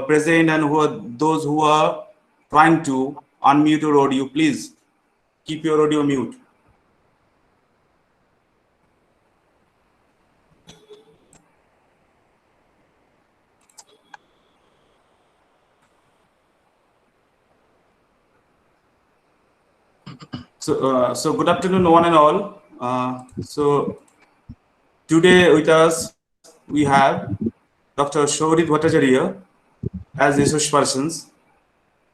present and those who are trying to unmute your audio, please keep your audio mute. So good afternoon, one and all. So today with us we have Dr. Shorit Bhattacharya as resource persons.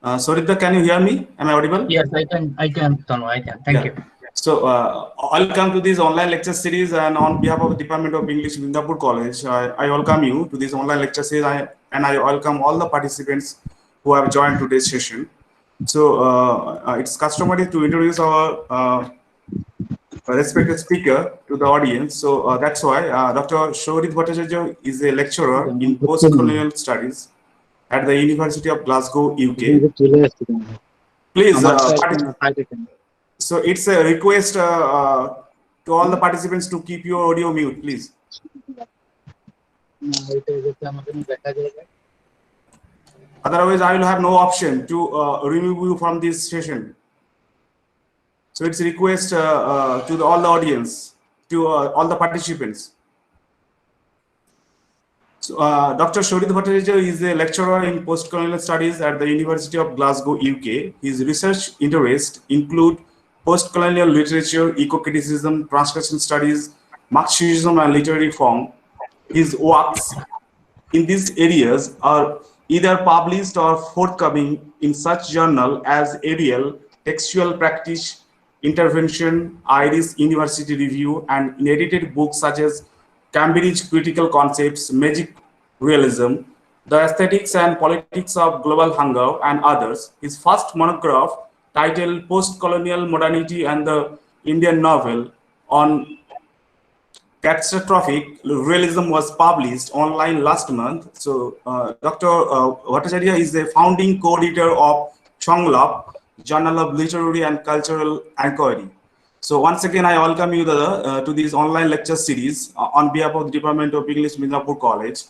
Sorita, can you hear me? Am I audible? Yes, I can, Tanu, I can. Thank you. So welcome to this online lecture series, and on behalf of the Department of English, Midnapore College, I welcome you to this online lecture series, and I welcome all the participants who have joined today's session. So it's customary to introduce our respected speaker to the audience. So that's why Dr. Shorit Bhattacharya is a lecturer in Postcolonial Studies at the University of Glasgow, UK. Please, so it's a request to all the participants to keep your audio mute, please. Otherwise, I will have no option to remove you from this session. So it's a request to all the audience, to all the participants. So, Dr. Shorit Bhattacharya is a lecturer in Postcolonial Studies at the University of Glasgow, UK. His research interests include postcolonial literature, ecocriticism, transcription studies, Marxism, and literary form. His works in these areas are either published or forthcoming in such journals as Ariel, Textual Practice, Intervention, Irish University Review, and in edited books such as Cambridge Critical Concepts, Magic Realism, The Aesthetics and Politics of Global Hunger, and others. His first monograph, titled Postcolonial Modernity and the Indian Novel on Catastrophic Realism, was published online last month. So Dr. Bhattacharya is a founding co-editor of Chonglap, Journal of Literary and Cultural Inquiry. So once again, I welcome you to this online lecture series on behalf of the Department of English, Midnapore College.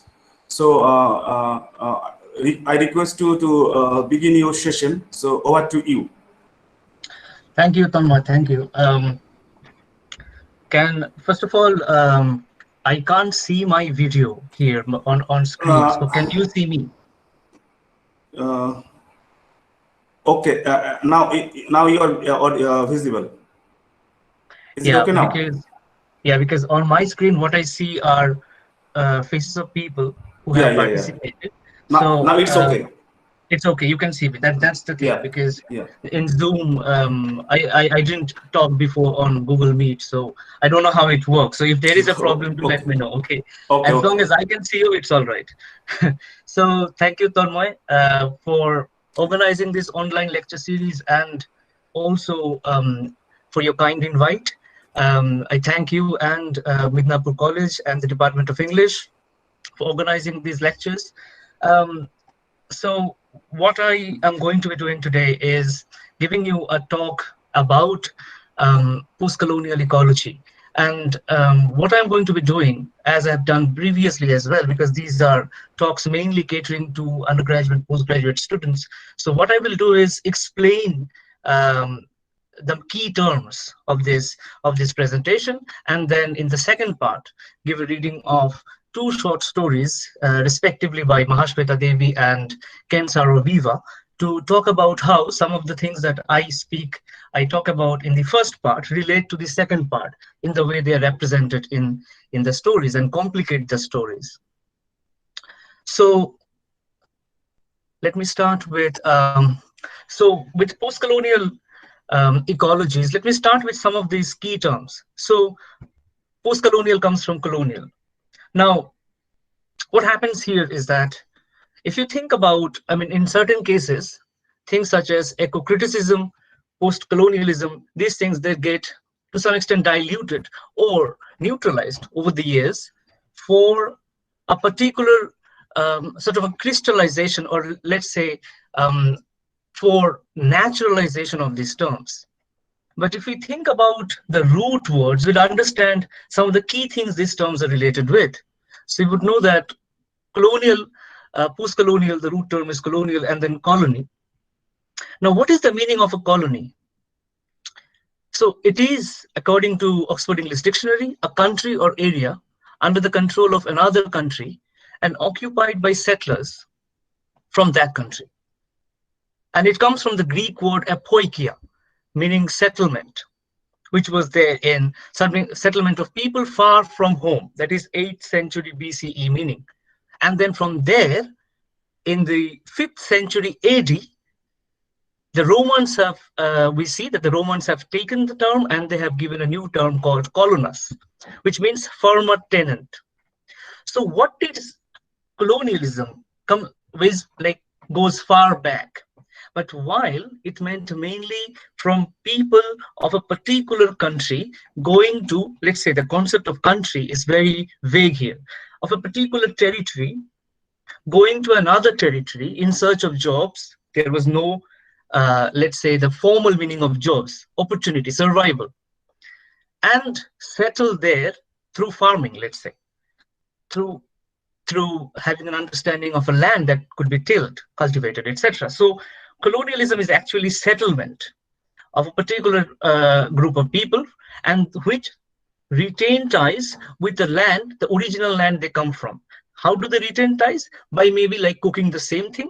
So I request you to begin your session. So over to you. Thank you, Tanma. Thank you. First of all, I can't see my video here on screen. So can you see me? Okay. Now you are visible. Is it okay now? Because on my screen, what I see are faces of people who have participated. Now it's okay. It's okay. You can see me. That's the thing, because in Zoom, I didn't talk before on Google Meet, so I don't know how it works. So if there is a problem, do let me know. Okay. As long as I can see you, it's all right. So thank you, Tanmoy, for organizing this online lecture series, and also for your kind invite. I thank you and Midnapore College and the Department of English for organizing these lectures. So what I am going to be doing today is giving you a talk about post-colonial ecology. And what I'm going to be doing, as I've done previously as well, because these are talks mainly catering to undergraduate, postgraduate students. So what I will do is explain the key terms of this presentation, and then in the second part, give a reading of two short stories, respectively by Mahasweta Devi and Ken Saro-Wiwa, to talk about how some of the things that I talk about in the first part relate to the second part in the way they are represented in the stories and complicate the stories. So let me start with, with post-colonial ecologies, let me start with some of these key terms. So post-colonial comes from colonial. Now, what happens here is that if you think about, in certain cases, things such as ecocriticism, post-colonialism, these things, they get to some extent diluted or neutralized over the years for a particular sort of a crystallization, or let's say for naturalization of these terms. But if we think about the root words, we'll understand some of the key things these terms are related with. So you would know that colonial Post-colonial, the root term is colonial, and then colony. Now, what is the meaning of a colony? So it is, according to Oxford English Dictionary, a country or area under the control of another country and occupied by settlers from that country. And it comes from the Greek word apoikia, meaning settlement, which was there in settlement of people far from home. That is 8th century BCE meaning. And then from there, in the 5th century AD, the Romans have, we see that the Romans have taken the term and they have given a new term called colonus, which means former tenant. So what is colonialism goes far back. But while it meant mainly from people of a particular country going to, let's say the concept of country is very vague here, of a particular territory, going to another territory in search of jobs. There was no, let's say, the formal meaning of jobs, opportunity, survival, and settle there through farming, let's say, through having an understanding of a land that could be tilled, cultivated, etc. So colonialism is actually settlement of a particular group of people, and which retain ties with the land, the original land they come from. How do they retain ties? By maybe like cooking the same thing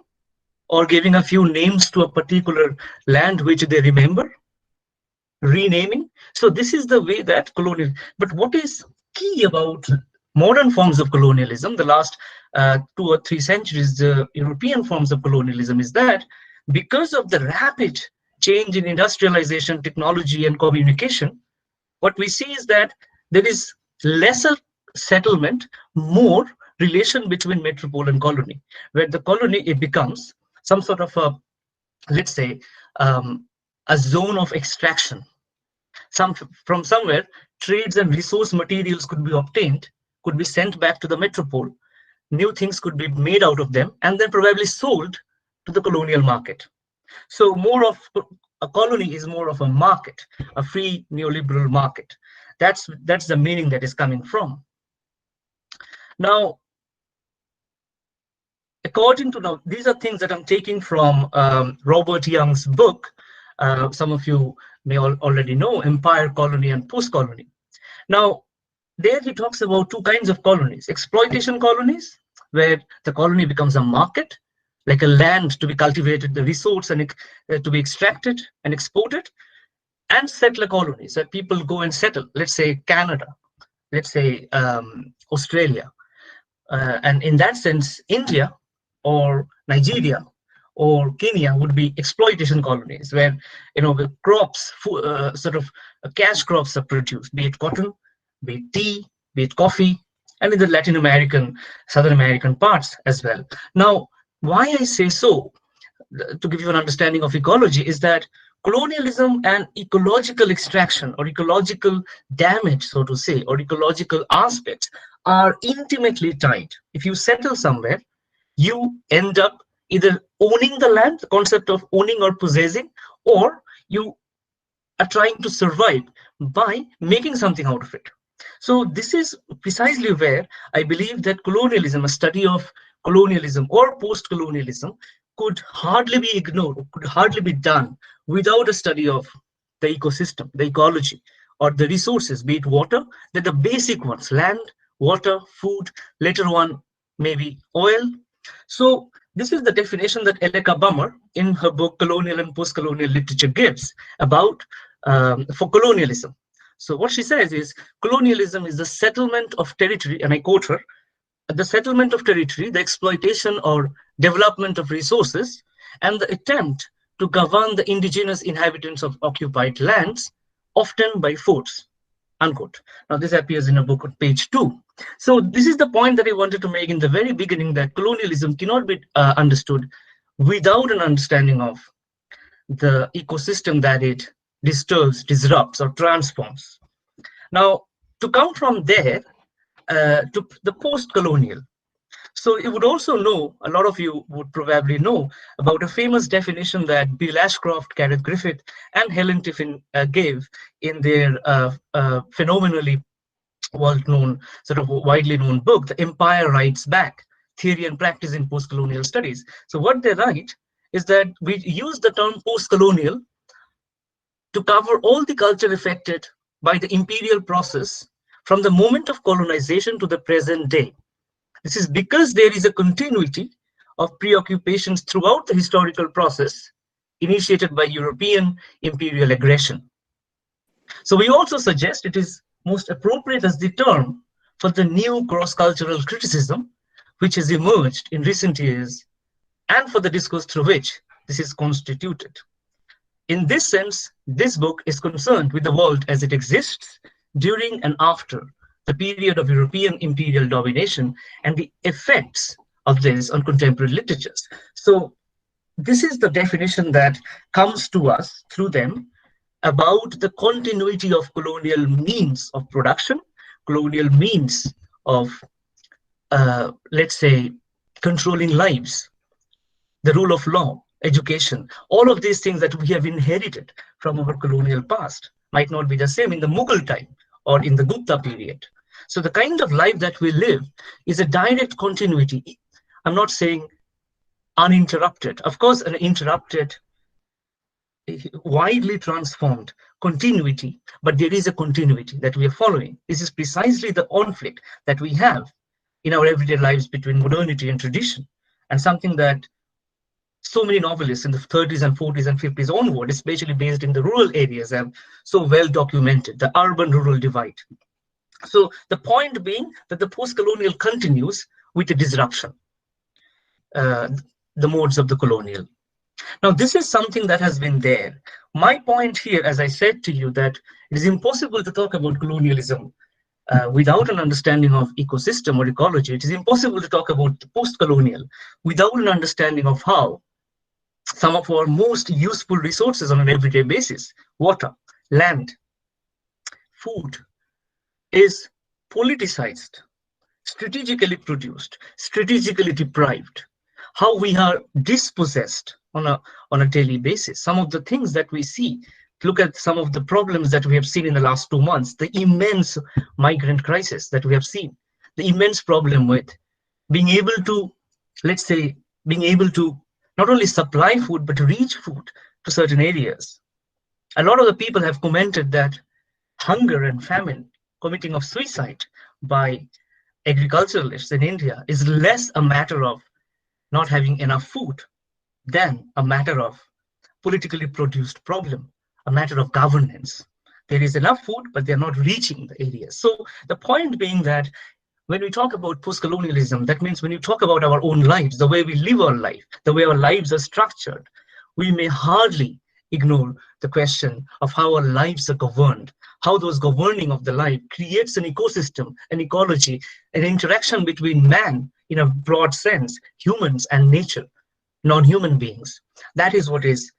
or giving a few names to a particular land which they remember, renaming. So this is the way that colonial, but what is key about modern forms of colonialism, the last 2 or 3 centuries, the European forms of colonialism, is that because of the rapid change in industrialization, technology, and communication, what we see is that there is lesser settlement, more relation between metropole and colony, where the colony, it becomes some sort of a, let's say, a zone of extraction. From somewhere, trades and resource materials could be obtained, could be sent back to the metropole, new things could be made out of them, and then probably sold to the colonial market. So more of a colony is more of a market, a free neoliberal market. That's the meaning that is coming from. Now, according to these are things that I'm taking from Robert Young's book. Some of you may already know, Empire, Colony, and Post-Colony. Now, there he talks about 2 kinds of colonies: exploitation colonies, where the colony becomes a market, like a land to be cultivated, the resource and to be extracted and exported, and settler colonies, where people go and settle, let's say Canada, let's say Australia, and in that sense, India or Nigeria or Kenya would be exploitation colonies, where the crops, sort of cash crops are produced, be it cotton, be it tea, be it coffee, and in the Latin American, Southern American parts as well. Now, why I say so, to give you an understanding of ecology, is that colonialism and ecological extraction or ecological damage, so to say, or ecological aspects are intimately tied. If you settle somewhere, you end up either owning the land, the concept of owning or possessing, or you are trying to survive by making something out of it. So this is precisely where I believe that colonialism, a study of colonialism or post-colonialism, could hardly be ignored, could hardly be done without a study of the ecosystem, the ecology, or the resources, be it water, they're the basic ones: land, water, food, later on maybe oil. So this is the definition that Eleka Bummer in her book Colonial and Postcolonial Literature gives about for colonialism. So what she says is, colonialism is the settlement of territory, and I quote her, the settlement of territory, the exploitation or development of resources, and the attempt to govern the indigenous inhabitants of occupied lands, often by force, unquote. Now this appears in a book on page 2. So this is the point that I wanted to make in the very beginning, that colonialism cannot be understood without an understanding of the ecosystem that it disturbs, disrupts, or transforms. Now, to come from there to the post-colonial. So you would also know, a lot of you would probably know about a famous definition that Bill Ashcroft, Gareth Griffith, and Helen Tiffin gave in their phenomenally well-known, sort of widely known book, The Empire Writes Back, theory and practice in postcolonial studies. So what they write is that we use the term postcolonial to cover all the culture affected by the imperial process from the moment of colonization to the present day. This is because there is a continuity of preoccupations throughout the historical process initiated by European imperial aggression. So we also suggest it is most appropriate as the term for the new cross-cultural criticism which has emerged in recent years and for the discourse through which this is constituted. In this sense, this book is concerned with the world as it exists during and after the period of European imperial domination and the effects of this on contemporary literatures. So this is the definition that comes to us through them about the continuity of colonial means of production, colonial means of, let's say, controlling lives, the rule of law, education, all of these things that we have inherited from our colonial past might not be the same in the Mughal time or in the Gupta period. So the kind of life that we live is a direct continuity. I'm not saying uninterrupted. Of course, an interrupted, widely transformed continuity, but there is a continuity that we are following. This is precisely the conflict that we have in our everyday lives between modernity and tradition, and something that so many novelists in the 30s and 40s and 50s onward, especially based in the rural areas, have so well documented, the urban-rural divide. So the point being that the post-colonial continues with a disruption, the modes of the colonial. Now, this is something that has been there. My point here, as I said to you, that it is impossible to talk about colonialism without an understanding of ecosystem or ecology. It is impossible to talk about the post-colonial without an understanding of how some of our most useful resources on an everyday basis, water, land, food, is politicized, strategically produced, strategically deprived, how we are dispossessed on a daily basis. Some of the things that we see, look at some of the problems that we have seen in the last 2 months, the immense migrant crisis that we have seen, the immense problem with being able to, let's say, being able to not only supply food, but reach food to certain areas. A lot of the people have commented that hunger and famine, committing of suicide by agriculturalists in India is less a matter of not having enough food than a matter of politically produced problem, a matter of governance. There is enough food, but they're not reaching the areas. So the point being that when we talk about post-colonialism, that means when you talk about our own lives, the way we live our life, the way our lives are structured, we may hardly ignore the question of how our lives are governed, how those governing of the life creates an ecosystem, an ecology, an interaction between man in a broad sense, humans and nature, non-human beings. That is what is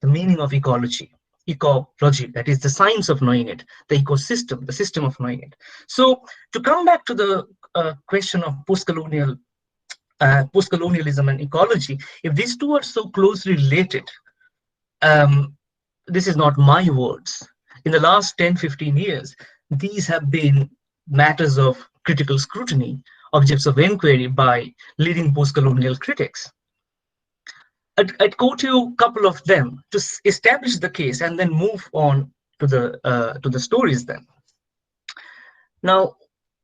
the meaning of ecology. Ecology, that is the science of knowing it, the ecosystem, the system of knowing it. So to come back to the question of postcolonialism and ecology, if these two are so closely related, this is not my words. In the last 10-15 years, these have been matters of critical scrutiny, objects of inquiry by leading postcolonial critics. I'd quote you a couple of them to establish the case and then move on to the stories then. Now,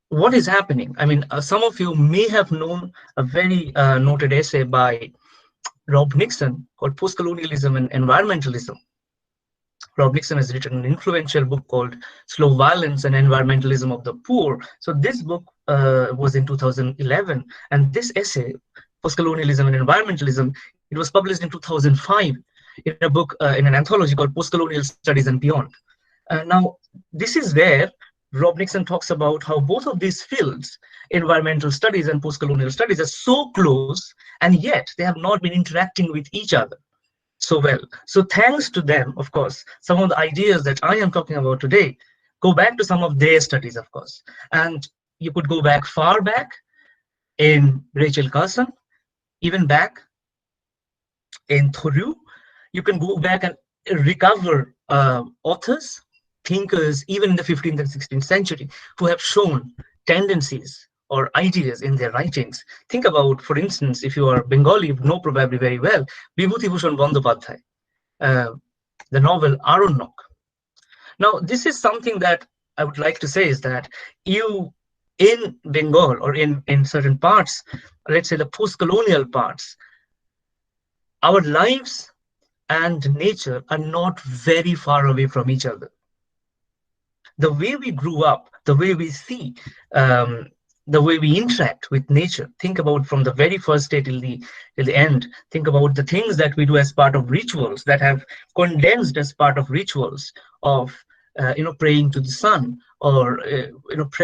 what is happening? I mean, some of you may have known a very noted essay by Rob Nixon called Postcolonialism and Environmentalism. Rob Nixon has written an influential book called Slow Violence and Environmentalism of the Poor. So this book was in 2011, and this essay, Postcolonialism and Environmentalism, it was published in 2005 in a book, in an anthology called Postcolonial Studies and Beyond. Now, this is where Rob Nixon talks about how both of these fields, environmental studies and postcolonial studies, are so close, and yet they have not been interacting with each other so well. So thanks to them, of course, some of the ideas that I am talking about today go back to some of their studies, of course. And you could go back far back in Rachel Carson, even back in Thoreau. You can go back and recover authors, thinkers, even in the 15th and 16th century, who have shown tendencies or ideas in their writings. Think about, for instance, if you are Bengali, you know probably very well, Bibhuti Bhushan Bandyopadhyay, the novel Aranyok. Now, this is something that I would like to say is that you, in Bengal or in certain parts, let's say the post-colonial parts, our lives and nature are not very far away from each other. The way we grew up, the way we see, the way we interact with nature, think about from the very first day till the end, think about the things that we do as part of rituals that have condensed as part of rituals of praying to the sun, or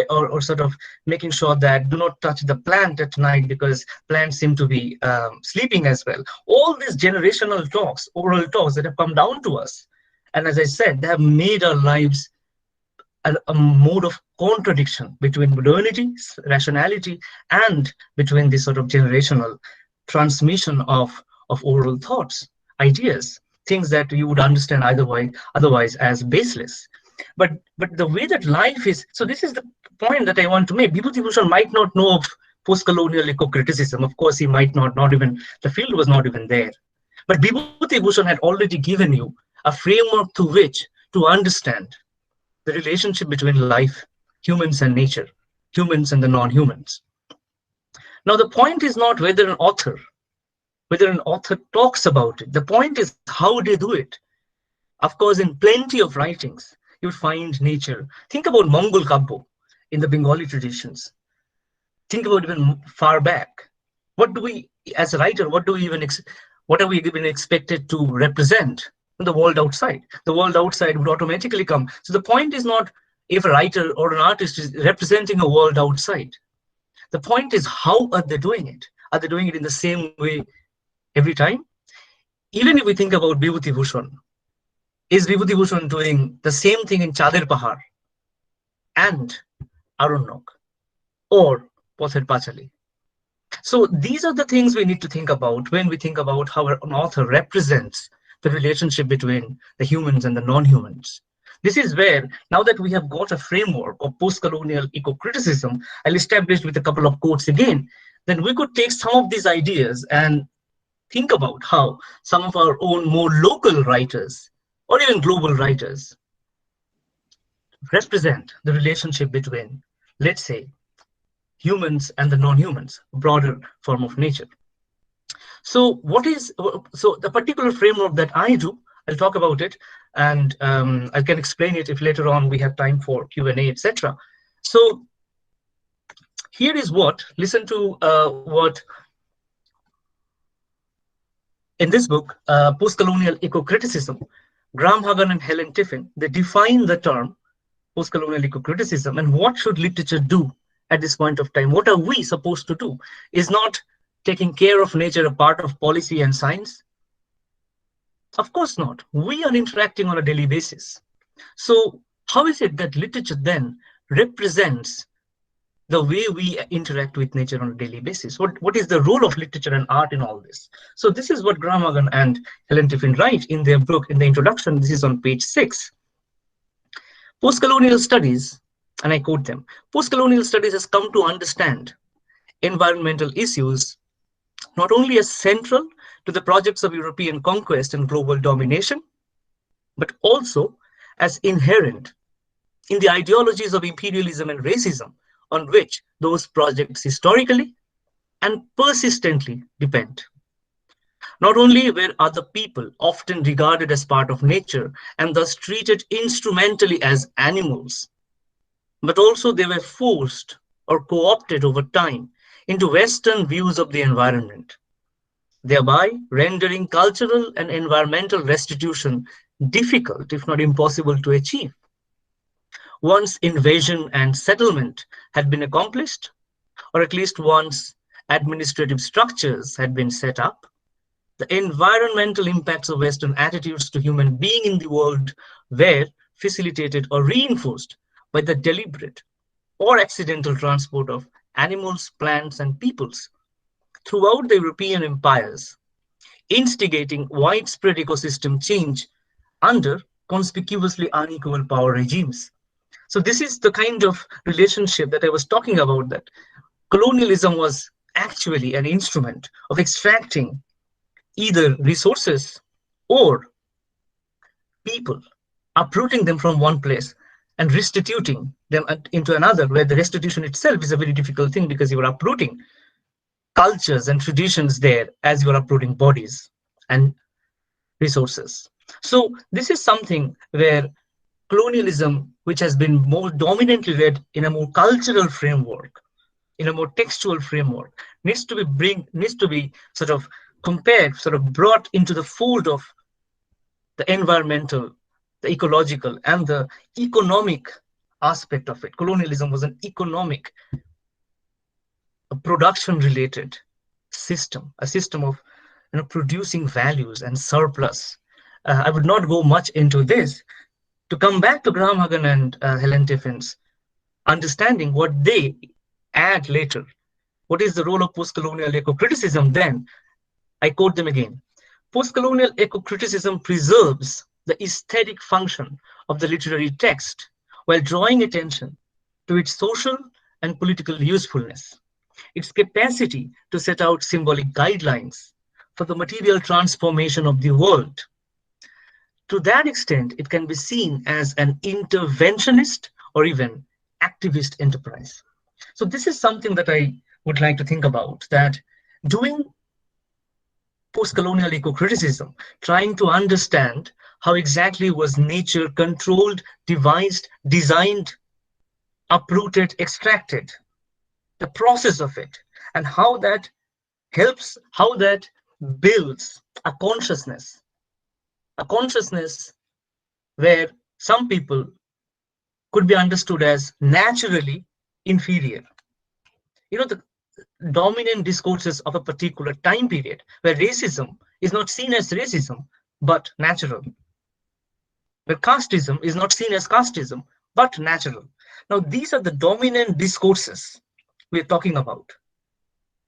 or sort of making sure that do not touch the plant at night because plants seem to be sleeping as well. All these generational talks, oral talks that have come down to us, and as I said, they have made our lives a mode of contradiction between modernity, rationality, and between this sort of generational transmission of oral thoughts, ideas, things that you would understand otherwise as baseless. But the way that life is, so this is the point that I want to make. Bibhuti Bhushan might not know of post-colonial eco-criticism. Of course, he might not even, the field was not even there. But Bibhuti Bhushan had already given you a framework through which to understand the relationship between life, humans and nature, humans and the non-humans. Now, the point is not whether an author talks about it. The point is how they do it. Of course, in plenty of writings, you would find nature. Think about Mongol Kabbo in the Bengali traditions. Think about even far back. What do we, as a writer, what are we even expected to represent? The world outside. The world outside would automatically come. So the point is not if a writer or an artist is representing a world outside. The point is how are they doing it? Are they doing it in the same way every time? Even if we think about Bibhuti Bhushan, is Bibhuti Bhushan doing the same thing in Chader Pahar and Aranyok or Pother Pachali? So these are the things we need to think about when we think about how an author represents the relationship between the humans and the non-humans. This is where, now that we have got a framework of post-colonial eco-criticism, I'll establish with a couple of quotes again, then we could take some of these ideas and think about how some of our own more local writers, or even global writers, represent the relationship between, let's say, humans and the non-humans, a broader form of nature. So the particular framework that I do, I'll talk about it, and I can explain it if later on we have time for Q&A, etc. So here is listen to what in this book, Postcolonial Ecocriticism, Graham Hagan and Helen Tiffin, they define the term postcolonial ecocriticism and what should literature do at this point of time. What are we supposed to do? Is not taking care of nature a part of policy and science? Of course not. We are interacting on a daily basis. So how is it that literature then represents the way we interact with nature on a daily basis? What is the role of literature and art in all this? So this is what Graham Hagan and Helen Tiffin write in their book, in the introduction. This is on page 6. Postcolonial studies, and I quote them, postcolonial studies has come to understand environmental issues not only as central to the projects of European conquest and global domination, but also as inherent in the ideologies of imperialism and racism on which those projects historically and persistently depend. Not only were other people often regarded as part of nature and thus treated instrumentally as animals, but also they were forced or co-opted over time into Western views of the environment, thereby rendering cultural and environmental restitution difficult, if not impossible, to achieve. Once invasion and settlement had been accomplished, or at least once administrative structures had been set up, the environmental impacts of Western attitudes to human being in the world were facilitated or reinforced by the deliberate or accidental transport of animals, plants, and peoples throughout the European empires, instigating widespread ecosystem change under conspicuously unequal power regimes. So this is the kind of relationship that I was talking about, that colonialism was actually an instrument of extracting either resources or people, uprooting them from one place and restituting them into another, where the restitution itself is a very difficult thing because you are uprooting cultures and traditions there as you are uprooting bodies and resources. So this is something where colonialism, which has been more dominantly read in a more cultural framework, in a more textual framework, needs to be sort of compared, sort of brought into the fold of the environmental, the ecological, and the economic aspect of it. Colonialism was an economic, a production-related system, a system of producing values and surplus. I would not go much into this. To come back to Graham Hagen and Helen Tiffin's understanding what they add later, what is the role of postcolonial eco-criticism then? I quote them again. Postcolonial eco-criticism preserves the aesthetic function of the literary text while drawing attention to its social and political usefulness, its capacity to set out symbolic guidelines for the material transformation of the world. To that extent, it can be seen as an interventionist or even activist enterprise. So this is something that I would like to think about, that doing postcolonial eco-criticism, trying to understand how exactly was nature controlled, devised, designed, uprooted, extracted, the process of it, and how that helps, how that builds a consciousness where some people could be understood as naturally inferior. You know, the dominant discourses of a particular time period where racism is not seen as racism, but natural. Where casteism is not seen as casteism, but natural. Now, these are the dominant discourses we're talking about.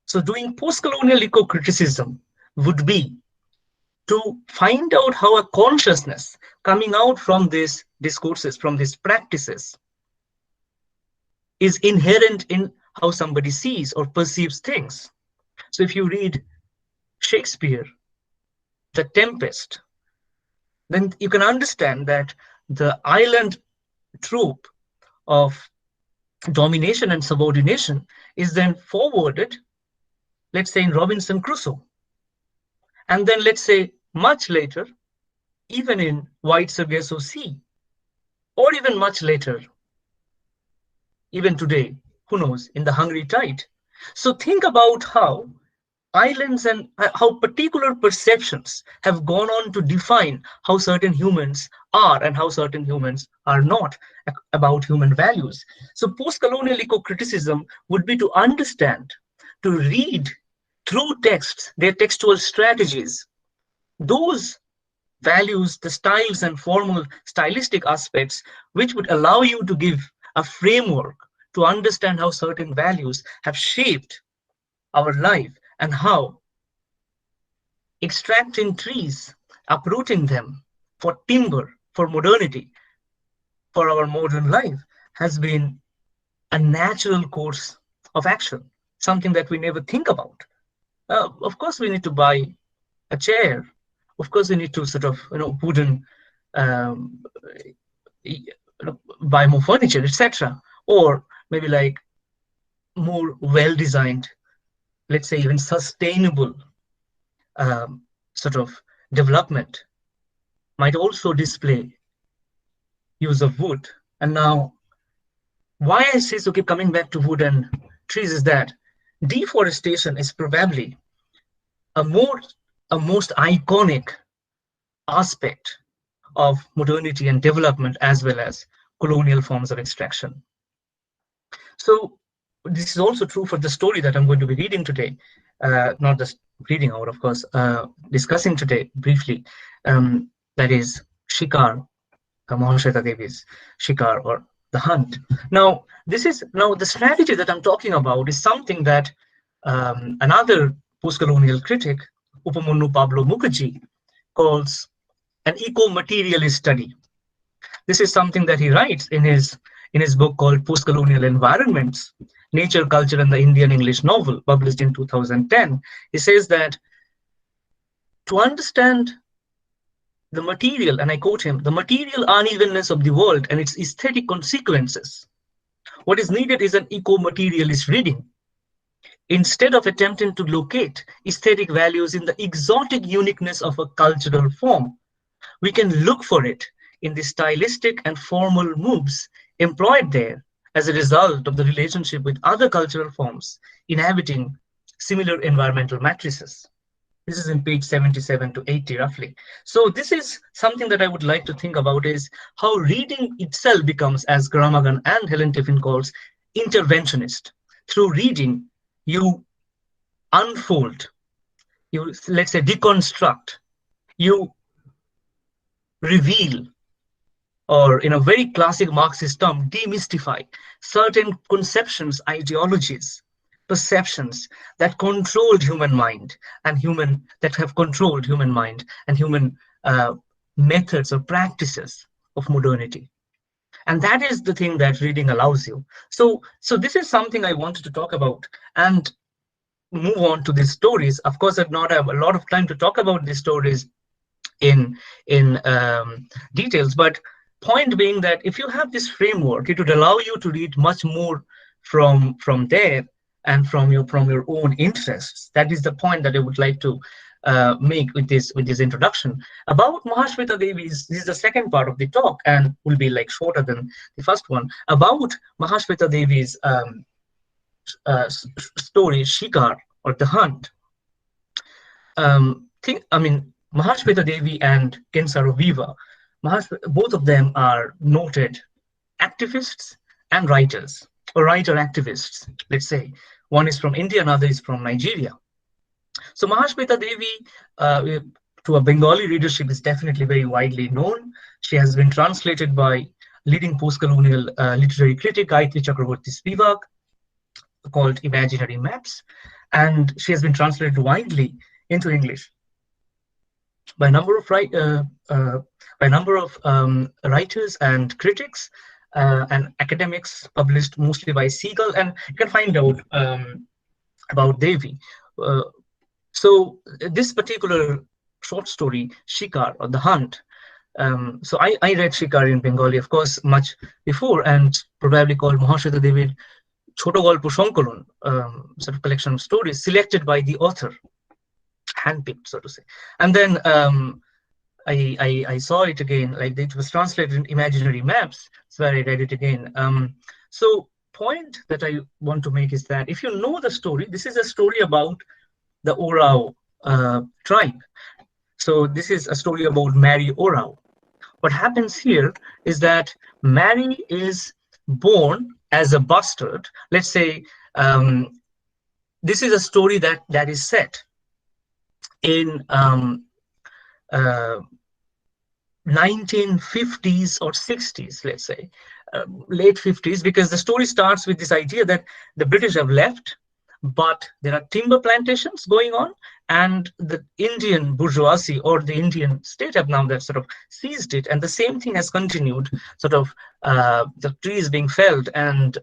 So doing postcolonial eco-criticism would be to find out how a consciousness coming out from these discourses, from these practices, is inherent in how somebody sees or perceives things. So if you read Shakespeare, The Tempest, then you can understand that the island trope of domination and subordination is then forwarded, let's say in Robinson Crusoe. And then let's say much later, even in White Sargasso Sea, or even much later, even today, who knows, in The Hungry Tide. So think about how islands and how particular perceptions have gone on to define how certain humans are and how certain humans are not about human values. So postcolonial eco-criticism would be to understand, to read through texts, their textual strategies, those values, the styles and formal stylistic aspects, which would allow you to give a framework to understand how certain values have shaped our life and how extracting trees, uprooting them for timber, for modernity, for our modern life has been a natural course of action, something that we never think about. Of course, we need to buy a chair. Of course, we need to sort of, wooden, buy more furniture, etc. Or maybe like more well-designed, let's say even sustainable sort of development might also display use of wood. And now, why I say so, keep coming back to wood and trees, is that deforestation is probably a most iconic aspect of modernity and development, as well as colonial forms of extraction. So this is also true for the story that I'm going to be reading today, not just reading out, of course, discussing today briefly. That is Shikar, Mahasweta Devi's Shikar, or The Hunt. Now, the strategy that I'm talking about is something that another post-colonial critic, Upamanu Pablo Mukherjee, calls an eco-materialist study. This is something that he writes in his book called Postcolonial Environments, Nature, Culture, and the Indian English Novel, published in 2010, he says that to understand the material, and I quote him, the material unevenness of the world and its aesthetic consequences, what is needed is an eco-materialist reading. Instead of attempting to locate aesthetic values in the exotic uniqueness of a cultural form, we can look for it in the stylistic and formal moves employed there as a result of the relationship with other cultural forms inhabiting similar environmental matrices. This is in page 77 to 80 roughly. So this is something that I would like to think about, is how reading itself becomes, as Gramagan and Helen Tiffin calls, interventionist. Through reading, you unfold, you, let's say, deconstruct, you reveal, or in a very classic Marxist term, demystify certain conceptions, ideologies, perceptions that controlled human mind and that have controlled human mind and human methods or practices of modernity. And that is the thing that reading allows you. So this is something I wanted to talk about and move on to these stories. Of course, I do not have a lot of time to talk about these stories in details, but point being that if you have this framework, it would allow you to read much more from there and from your own interests. That is the point that I would like to make with this introduction. About Mahasweta Devi's, this is the second part of the talk and will be like shorter than the first one. About Mahasweta Devi's story, Shikar, or The Hunt. Mahasweta Devi and Ken Saro-Wiwa, both of them are noted activists and writers, or writer activists, let's say. One is from India, another is from Nigeria. So Mahasweta Devi, to a Bengali readership, is definitely very widely known. She has been translated by leading post-colonial literary critic Gayatri Chakraborty Spivak, called Imaginary Maps, and she has been translated widely into English by a number of writers and critics and academics, published mostly by Seagull, and you can find out about Devi. So this particular short story, Shikar, or The Hunt, so I read Shikar in Bengali, of course, much before, and probably called Mahasweta Devi Choto Golpo Sankalon, sort of collection of stories selected by the author, handpicked, so to say. And then I saw it again, like it was translated in Imaginary Maps, so I read it again. So point that I want to make is that if you know the story, this is a story about the Orao tribe. So this is a story about Mary Orao. What happens here is that Mary is born as a bastard. Let's say this is a story that is set in 1950s or 60s, let's say, late 50s, because the story starts with this idea that the British have left, but there are timber plantations going on, and the Indian bourgeoisie or the Indian state have now that sort of seized it, and the same thing has continued, sort of the trees being felled and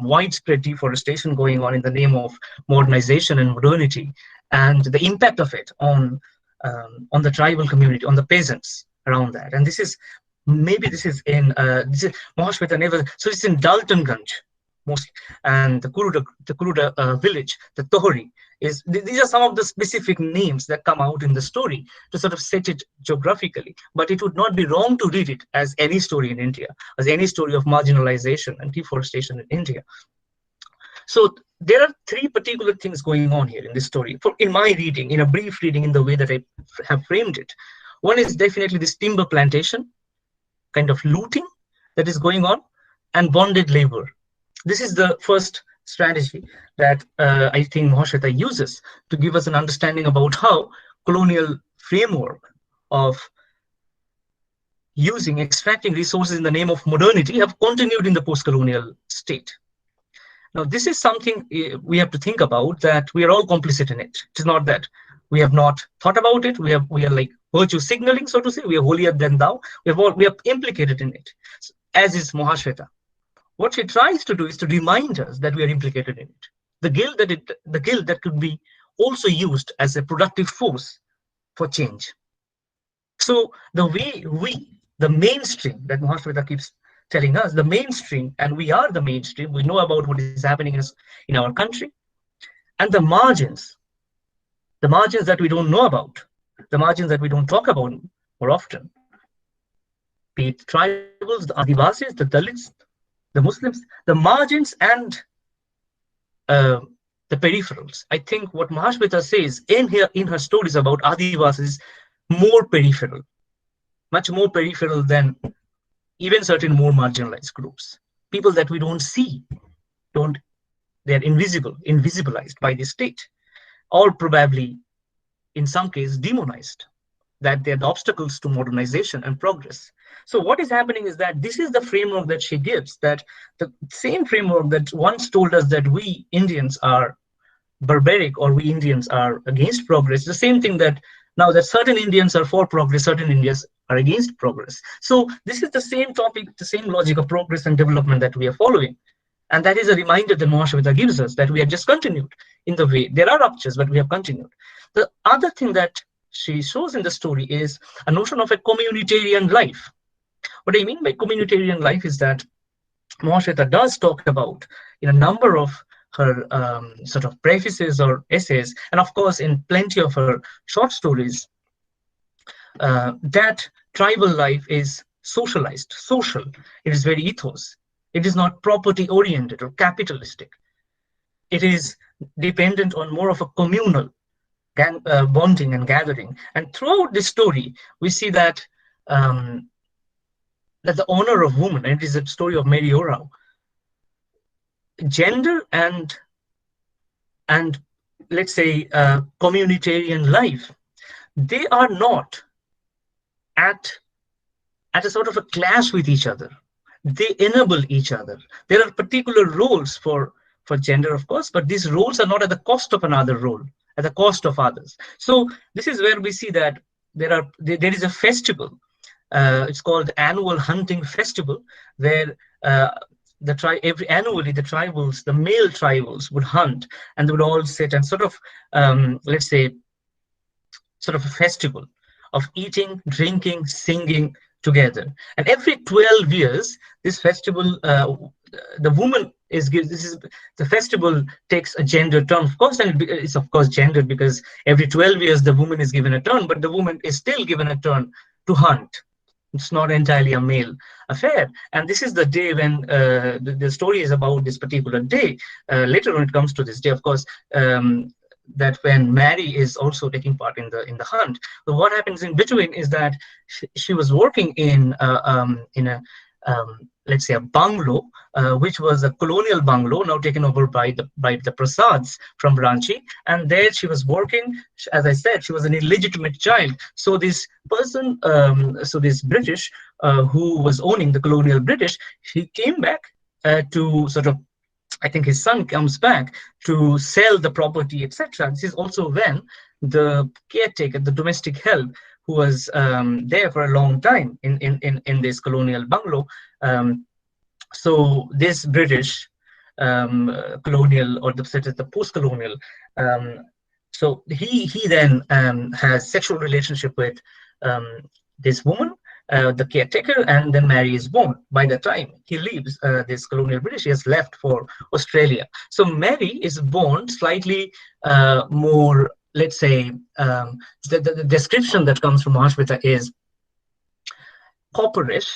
widespread deforestation going on in the name of modernization and modernity, and the impact of it on the tribal community, on the peasants around that. And this is in Mahasweta Never, so it's in Daltonganj mostly, and the Kuruda village, the Tohri, these are some of the specific names that come out in the story to sort of set it geographically. But it would not be wrong to read it as any story in India, as any story of marginalization and deforestation in India. So there are three particular things going on here in this story, in my reading, in a brief reading, in the way that I have framed it. One is definitely this timber plantation, kind of looting that is going on, and bonded labor. This is the first strategy that I think Mahasweta uses to give us an understanding about how colonial framework of extracting resources in the name of modernity have continued in the post-colonial state. Now, this is something we have to think about, that we are all complicit in it. It is not that we have not thought about it. We are like virtue signaling, so to say. We are holier than thou. We are implicated in it, as is Mahasweta. what she tries to do is to remind us that we are implicated in it. The guilt that could be also used as a productive force for change. So the way the mainstream that Mahasweta keeps telling us, the mainstream, and we are the mainstream, we know about what is happening in our country, and the margins that we don't know about, the margins that we don't talk about more often, be it tribals, the Adivasis, the Dalits, the Muslims, the margins and the peripherals. I think what Mahasweta says in her stories about Adivasis is more peripheral, much more peripheral than even certain more marginalized groups. People that we don't see, they're invisibilized by the state, or probably in some cases demonized, that they're the obstacles to modernization and progress. So what is happening is that this is the framework that she gives, that the same framework that once told us that we Indians are barbaric or we Indians are against progress, the same thing that now that certain Indians are for progress, certain Indians are against progress. So this is the same topic, the same logic of progress and development that we are following. And that is a reminder that Mahasweta gives us, that we have just continued in the way. There are ruptures, but we have continued. The other thing that she shows in the story is a notion of a communitarian life. What I mean by communitarian life is that Mahasweta does talk about in a number of her sort of prefaces or essays, and of course in plenty of her short stories, that tribal life is socialized, social. It is very ethos. It is not property oriented or capitalistic. It is dependent on more of a communal bonding and gathering. And throughout this story, we see that that the honor of woman, and it is a story of Mary Orao, gender and let's say communitarian life, they are not at a sort of a clash with each other. They enable each other. There are particular roles for gender, of course, but these roles are not at the cost of another role, at the cost of others. So this is where we see that there is a festival. It's called Annual Hunting Festival, where annually the tribals, the male tribals, would hunt, and they would all sit and sort of let's say sort of a festival of eating, drinking, singing together. And every 12 years, this festival, the woman the festival takes a gender turn, of course, and it's of course gendered because every 12 years the woman is given a turn, but the woman is still given a turn to hunt. It's not entirely a male affair. And this is the day when the story is about this particular day. Later on, it comes to this day, of course, that when Mary is also taking part in the hunt. But what happens in between is that she was working in a let's say a bungalow, which was a colonial bungalow, now taken over by the Prasads from Ranchi. And there she was working. As I said, she was an illegitimate child. So this person, so this British, who was owning the colonial British, he came back to sort of, I think his son comes back to sell the property, etc. This is also when the caretaker, the domestic help, who was there for a long time in this colonial bungalow. So this British colonial, or the post-colonial, so he then has sexual relationship with this woman, the caretaker, and then Mary is born. By the time he leaves this colonial British, he has left for Australia. So Mary is born slightly more, let's say, the description that comes from Mahasweta is copperish,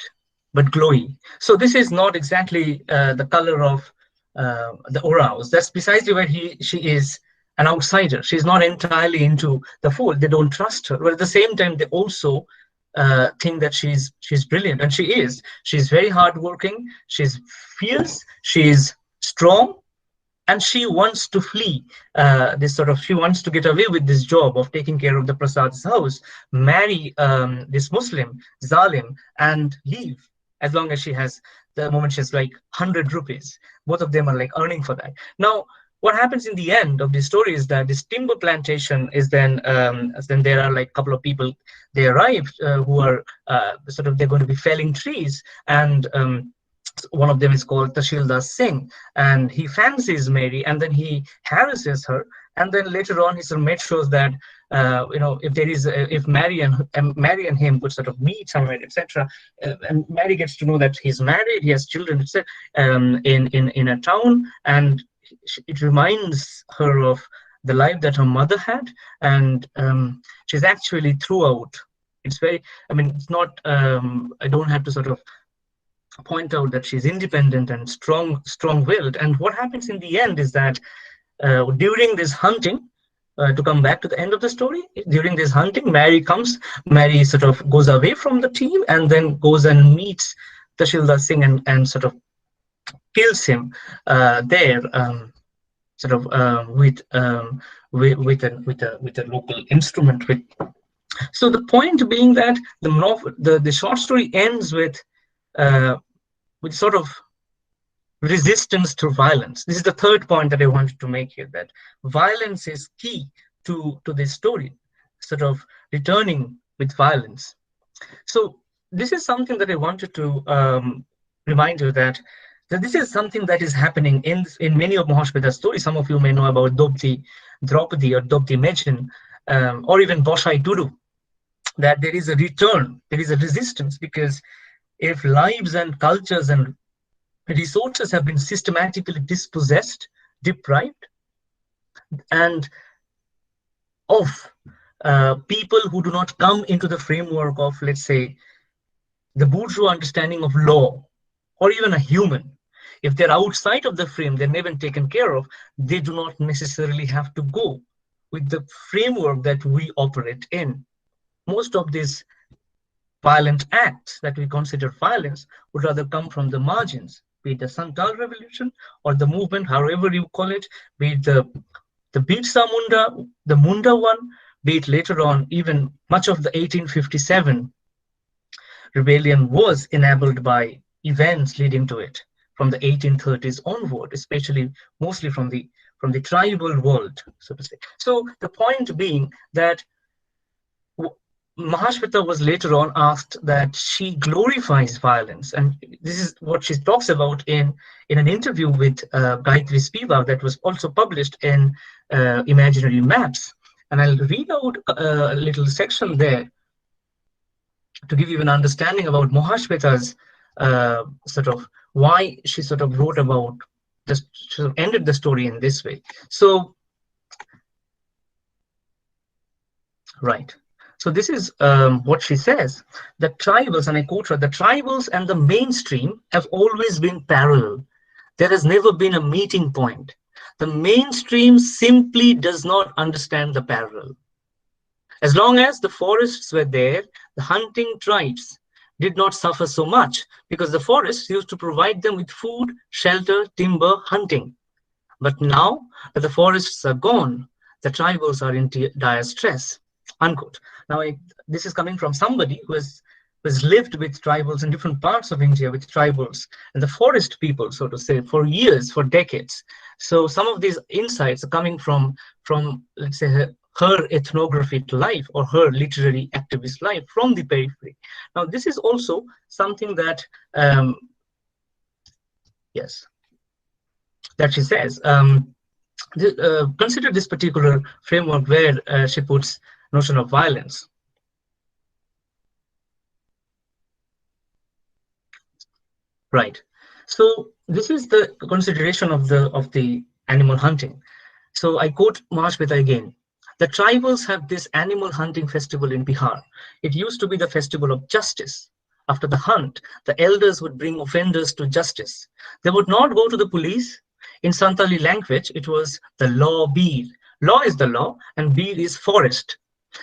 but glowy. So this is not exactly the color of the Oraos. That's precisely where she is an outsider. She's not entirely into the fold. They don't trust her. But at the same time, they also think that she's brilliant, and she is. She's very hardworking. She's fierce. She's strong. And she wants to flee she wants to get away with this job of taking care of the Prasad's house, marry this Muslim, Zalim, and leave as long as she has, the moment she has like 100 rupees. Both of them are like earning for that. Now, what happens in the end of the story is that this timber plantation is then there are like a couple of people, they arrive who are they're going to be felling trees, and One of them is called Tashildar Singh, and he fancies Mary, and then he harasses her, and then later on his mate shows that if there is if Mary and him could sort of meet somewhere, etc., and Mary gets to know that he's married, he has children, etc., in a town, and it reminds her of the life that her mother had, and she's actually throughout. It's very, I mean, it's not. I don't have to sort of point out that she's independent and strong-willed. And what happens in the end is that during this hunting, to come back to the end of the story, during this hunting, Mary sort of goes away from the team and then goes and meets Tashildar Singh and sort of kills him there, with a local instrument. So the point being that the short story ends with sort of resistance to violence. This is the third point that I wanted to make here, that violence is key to this story, sort of returning with violence. So this is something that I wanted to remind you that this is something that is happening in many of Mahasweta's stories. Some of you may know about Draupadi or Draupadi Mejin, or even Boshai Tudu, that there is a return, there is a resistance, because if lives and cultures and resources have been systematically dispossessed, deprived, and of people who do not come into the framework of, let's say, the bourgeois understanding of law, or even a human, if they're outside of the frame, they're never taken care of, they do not necessarily have to go with the framework that we operate in. Most of these violent acts that we consider violence would rather come from the margins, be it the Santal Revolution or the movement, however you call it, be it the Birsa Munda, the Munda one, be it later on, even much of the 1857 rebellion was enabled by events leading to it from the 1830s onward, especially mostly from the tribal world, so to say. So the point being that Mahasweta was later on asked that she glorifies violence, and this is what she talks about in an interview with Gayatri Spivak that was also published in Imaginary Maps. And I'll read out a little section there to give you an understanding about Mahasweta's sort of why she sort of wrote about this, sort of ended the story in this way. So, right. So this is what she says. The tribals, and I quote her, the tribals and the mainstream have always been parallel. There has never been a meeting point. The mainstream simply does not understand the parallel. As long as the forests were there, the hunting tribes did not suffer so much because the forests used to provide them with food, shelter, timber, hunting. But now that the forests are gone, the tribals are in dire stress. Unquote. Now, this is coming from somebody who has lived with tribals in different parts of India, with tribals and the forest people, so to say, for years, for decades. So some of these insights are coming from let's say, her ethnography to life or her literary activist life from the periphery. Now, this is also something that, yes, that she says. Consider this particular framework where she puts notion of violence. Right. So this is the consideration of the animal hunting. So I quote Mahasweta again. The tribals have this animal hunting festival in Bihar. It used to be the festival of justice. After the hunt, the elders would bring offenders to justice. They would not go to the police. In Santali language, it was the law beer. Law is the law and beer is forest.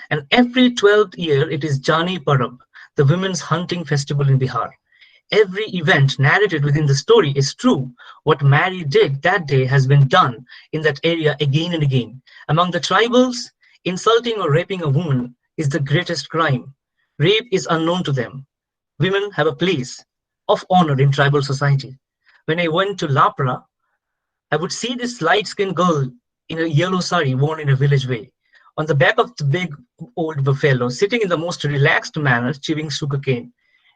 And every 12th year, it is Jani Parab, the women's hunting festival in Bihar. Every event narrated within the story is true. What Mary did that day has been done in that area again and again. Among the tribals, insulting or raping a woman is the greatest crime. Rape is unknown to them. Women have a place of honor in tribal society. When I went to Lapra, I would see this light-skinned girl in a yellow sari worn in a village way, on the back of the big old buffalo, sitting in the most relaxed manner, chewing sugarcane,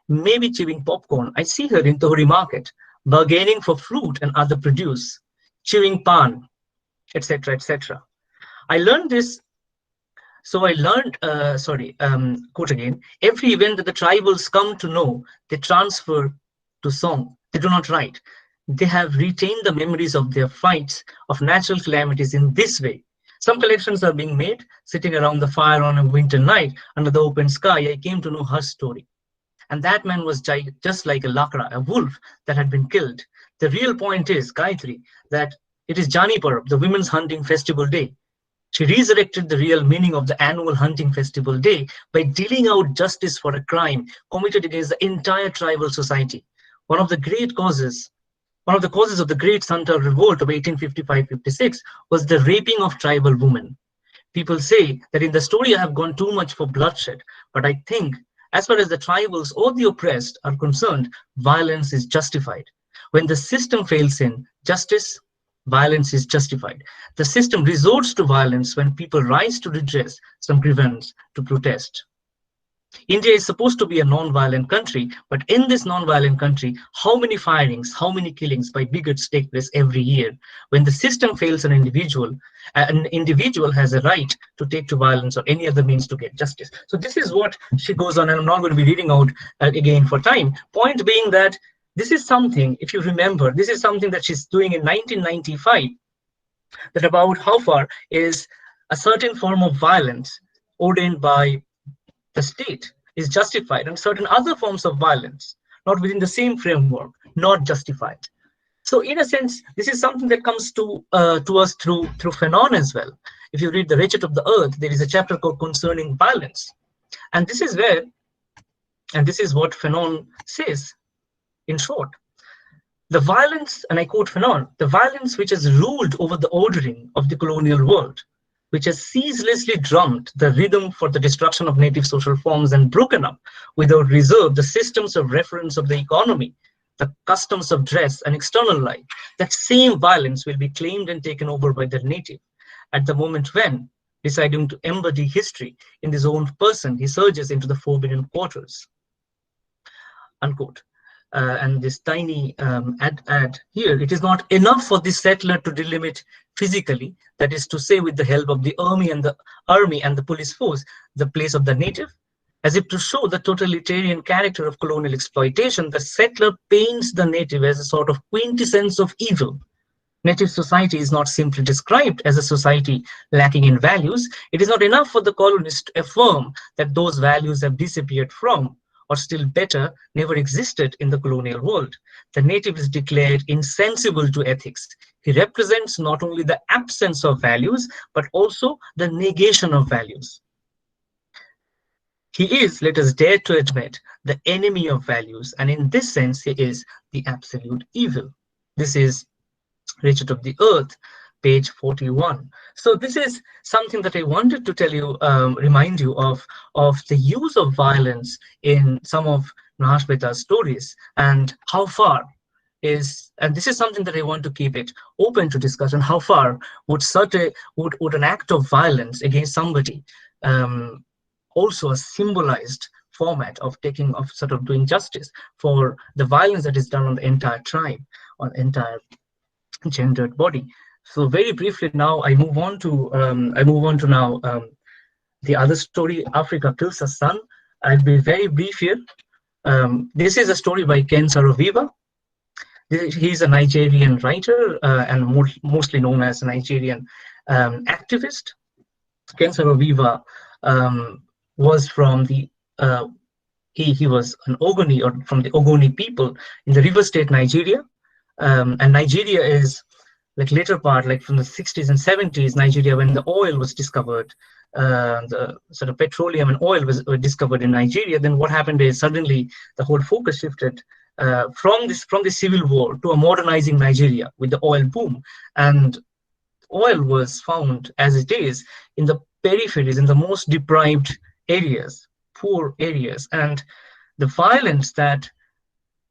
maybe chewing popcorn. I see her in Tohri market. bargaining for fruit and other produce, chewing pan, etc., etc. I learned this. So I learned, quote again, every event that the tribals come to know, they transfer to song. They do not write. They have retained the memories of their fights, of natural calamities in this way. Some collections are being made, sitting around the fire on a winter night under the open sky. I came to know her story. And that man was just like a lakra, a wolf that had been killed. The real point is, Gayatri, that it is Jani Parab, the women's hunting festival day. She resurrected the real meaning of the annual hunting festival day by dealing out justice for a crime committed against the entire tribal society. One of the causes of the Great Santal Revolt of 1855-56 was the raping of tribal women. People say that in the story I have gone too much for bloodshed, but I think as far as the tribals or the oppressed are concerned, violence is justified. When the system fails in justice, violence is justified. The system resorts to violence when people rise to redress some grievance, to protest. India is supposed to be a non-violent country, but in this non-violent country, how many firings, how many killings by bigots take place every year? When the system fails an individual has a right to take to violence or any other means to get justice. So this is what she goes on, and I'm not going to be reading out again for time. Point being that this is something, if you remember, this is something that she's doing in 1995, that about how far is a certain form of violence ordained by the state is justified, and certain other forms of violence, not within the same framework, not justified. So in a sense, this is something that comes to us through Fanon as well. If you read The Wretched of the Earth, there is a chapter called Concerning Violence. And this is what Fanon says, in short. The violence, and I quote Fanon, the violence which has ruled over the ordering of the colonial world, which has ceaselessly drummed the rhythm for the destruction of native social forms and broken up without reserve the systems of reference of the economy, the customs of dress and external life, that same violence will be claimed and taken over by the native at the moment when, deciding to embody history in his own person, he surges into the forbidden quarters. Unquote. And this tiny add here, it is not enough for the settler to delimit physically, that is to say with the help of the army and the police force, the place of the native. As if to show the totalitarian character of colonial exploitation, the settler paints the native as a sort of quintessence of evil. Native society is not simply described as a society lacking in values. It is not enough for the colonist to affirm that those values have disappeared from, or still better, never existed in the colonial world. The native is declared insensible to ethics. He represents not only the absence of values, but also the negation of values. He is, let us dare to admit, the enemy of values, and in this sense, he is the absolute evil. This is Wretched of the Earth, page 41. So this is something that I wanted to tell you, remind you of the use of violence in some of Mahasweta's stories, and how far is, and this is something that I want to keep it open to discussion, how far would an act of violence against somebody also a symbolized format of doing justice for the violence that is done on the entire tribe, on the entire gendered body. So very briefly now, I move on to the other story, Africa Kills a Son. I'll be very brief here. This is a story by Ken Saro-Wiwa. He's a Nigerian writer and mostly known as a Nigerian activist. Ken Saro-Wiwa was from the he was an Ogoni, or from the Ogoni people in the River State, Nigeria. And Nigeria is like later part, like from the 60s and 70s, Nigeria, when the oil was discovered, the sort of petroleum and oil were discovered in Nigeria. Then what happened is suddenly the whole focus shifted from the civil war to a modernizing Nigeria with the oil boom. And oil was found as it is in the peripheries, in the most deprived areas, poor areas, and the violence that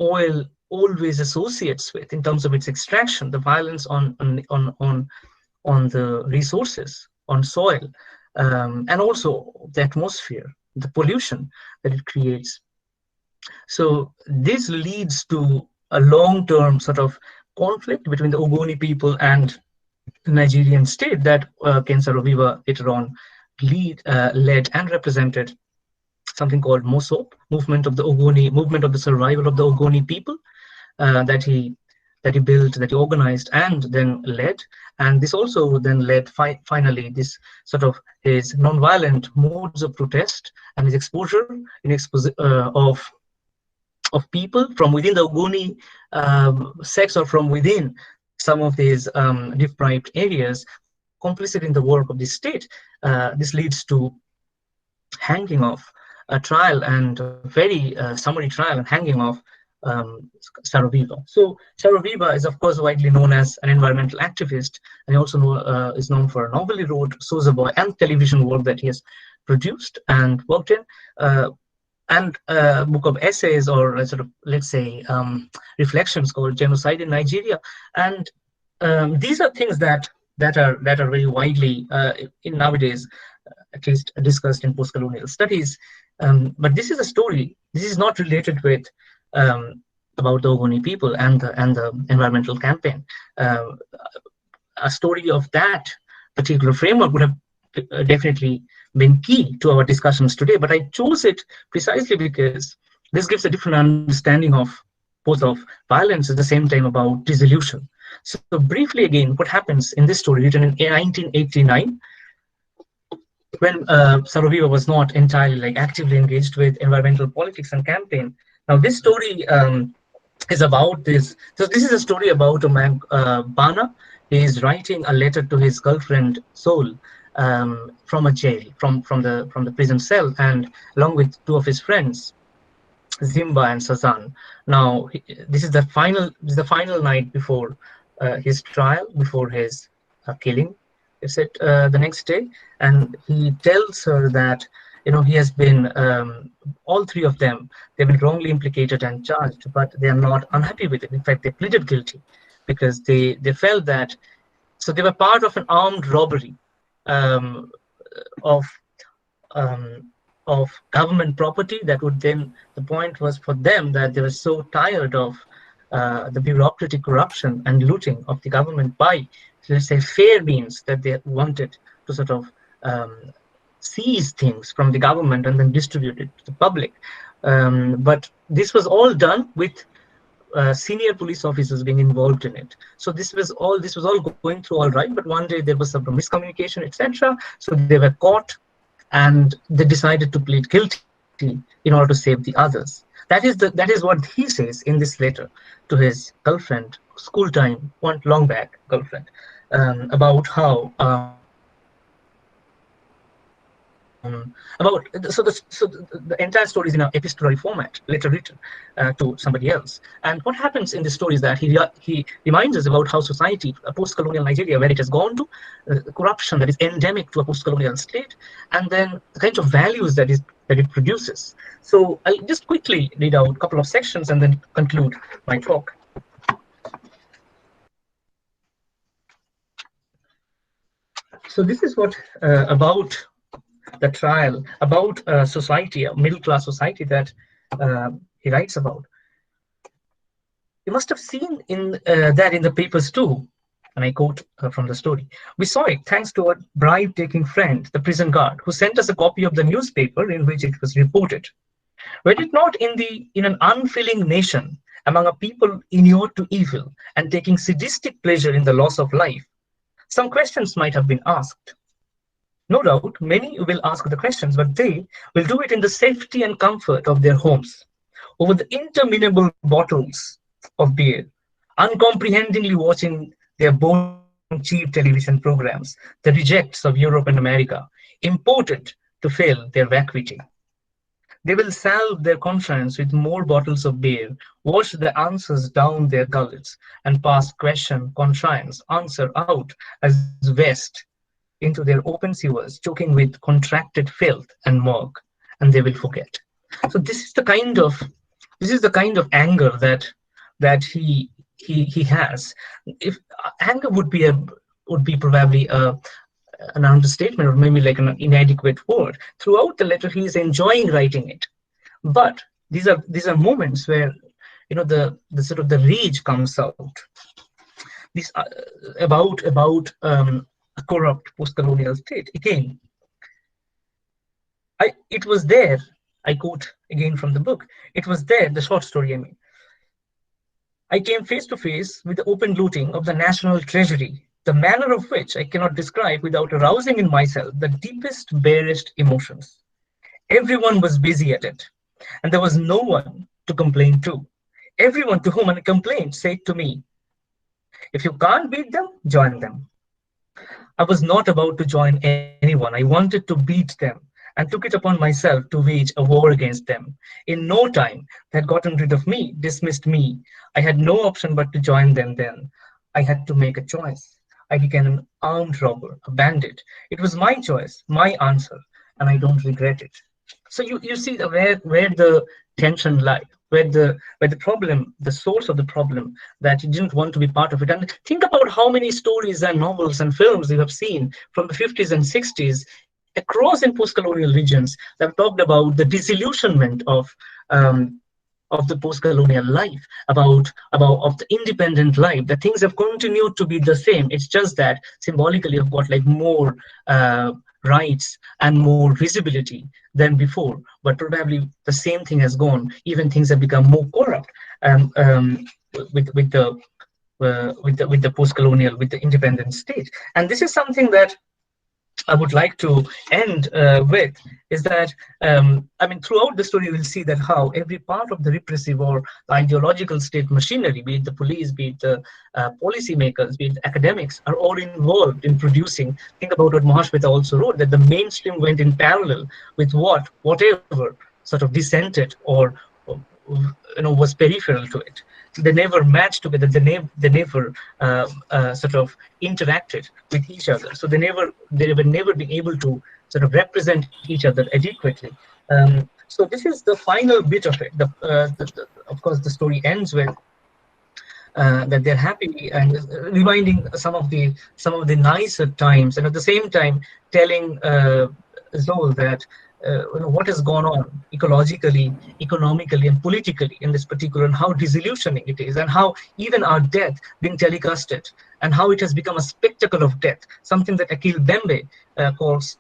oil always associates with in terms of its extraction, the violence on the resources, on soil, and also the atmosphere, the pollution that it creates. So this leads to a long-term sort of conflict between the Ogoni people and the Nigerian state that Ken Saro-Wiwa later on led and represented something called MOSOP, movement of the survival of the Ogoni people, that he built, that he organized, and then led. And this also then led finally this sort of his non-violent modes of protest and his exposure of people from within the Ogoni sects or from within some of these deprived areas, complicit in the work of the state. This leads to hanging of a trial, and a very summary trial and hanging of SaroWiwa. So SaroWiwa is of course widely known as an environmental activist, and he also is known for a novel he wrote, Soza Boy, and television work that he has produced and worked in, and a book of essays, or sort of, let's say, reflections called Genocide in Nigeria. And these are things that are very widely in nowadays at least discussed in postcolonial studies. But this is a story. This is not related with about the Ogoni people and the environmental campaign. A story of that particular framework would have definitely been key to our discussions today. But I chose it precisely because this gives a different understanding of both of violence at the same time about dissolution. So briefly again, what happens in this story written in 1989, when SaroWiwa was not entirely actively engaged with environmental politics and campaign. Now this story is about this. So this is a story about a man, Bana. He is writing a letter to his girlfriend Soul from a jail, from the prison cell, and along with two of his friends, Zimba and Sazan. Now this is the final night before his trial, before his killing. It's the next day, and he tells her that he has been, all three of them, they've been wrongly implicated and charged, but they are not unhappy with it. In fact, they pleaded guilty because they felt that, so they were part of an armed robbery of government property that would then, the point was for them that they were so tired of the bureaucratic corruption and looting of the government by, let's say, fair means, that they wanted to sort of seize things from the government and then distribute it to the public. But this was all done with senior police officers being involved in it. So this was all going through all right, but one day there was some miscommunication, etc. So they were caught, and they decided to plead guilty in order to save the others. That is what he says in this letter to his girlfriend, school time, one long back girlfriend, about how the entire story is in an epistolary format, letter written to somebody else. And what happens in this story is that he reminds us about how society, post-colonial Nigeria, where it has gone to, corruption that is endemic to a post-colonial state, and then the kind of values that it produces. So I'll just quickly read out a couple of sections and then conclude my talk. So this is what about the trial, about society, a middle-class society that he writes about. You must have seen that in the papers too, and I quote from the story. We saw it thanks to a bribe-taking friend, the prison guard, who sent us a copy of the newspaper in which it was reported. Were it not in an unfeeling nation, among a people inured to evil and taking sadistic pleasure in the loss of life, some questions might have been asked. No doubt, many will ask the questions, but they will do it in the safety and comfort of their homes, over the interminable bottles of beer, uncomprehendingly watching their boring, cheap television programs, the rejects of Europe and America, imported to fill their vacuity. They will salve their conscience with more bottles of beer, wash the answers down their gullets, and pass question, conscience, answer out as waste into their open sewers, choking with contracted filth and murk, and they will forget. So this is the kind of anger that he has. If anger would be probably an understatement, or maybe like an inadequate word. Throughout the letter, he is enjoying writing it, but these are moments where the sort of the rage comes out. This about a corrupt post-colonial state. Again, it was there. I quote again from the book. It was there, the short story, I mean. I came face to face with the open looting of the national treasury, the manner of which I cannot describe without arousing in myself the deepest, barest emotions. Everyone was busy at it, and there was no one to complain to. Everyone to whom I complained said to me, if you can't beat them, join them. I was not about to join anyone. I wanted to beat them and took it upon myself to wage a war against them. In no time, they had gotten rid of me, dismissed me. I had no option but to join them then. I had to make a choice. I became an armed robber, a bandit. It was my choice, my answer, and I don't regret it. So you see where the tension lies, where the problem, the source of the problem, that you didn't want to be part of it. And think about how many stories and novels and films you have seen from the 50s and 60s across in post-colonial regions that have talked about the disillusionment of the post-colonial life, about of the independent life, that things have continued to be the same. It's just that symbolically have got like more rights and more visibility than before, but probably the same thing has gone. Even things have become more corrupt with the post-colonial, with the independent state. And this is something that I would like to end with, is that, I mean, throughout the story, you will see that how every part of the repressive or ideological state machinery, be it the police, be it the policymakers, be it the academics, are all involved in producing. Think about what Mahasweta also wrote, that the mainstream went in parallel with whatever sort of dissented or was peripheral to it. They never matched together. They never sort of interacted with each other. So they were never being able to sort of represent each other adequately. So this is the final bit of it. Of course, the story ends with that they're happy and reminding some of the nicer times, and at the same time telling Zol that what has gone on ecologically, economically, and politically in this particular, and how disillusioning it is, and how even our death being telecasted, and how it has become a spectacle of death, something that Akil Bembe calls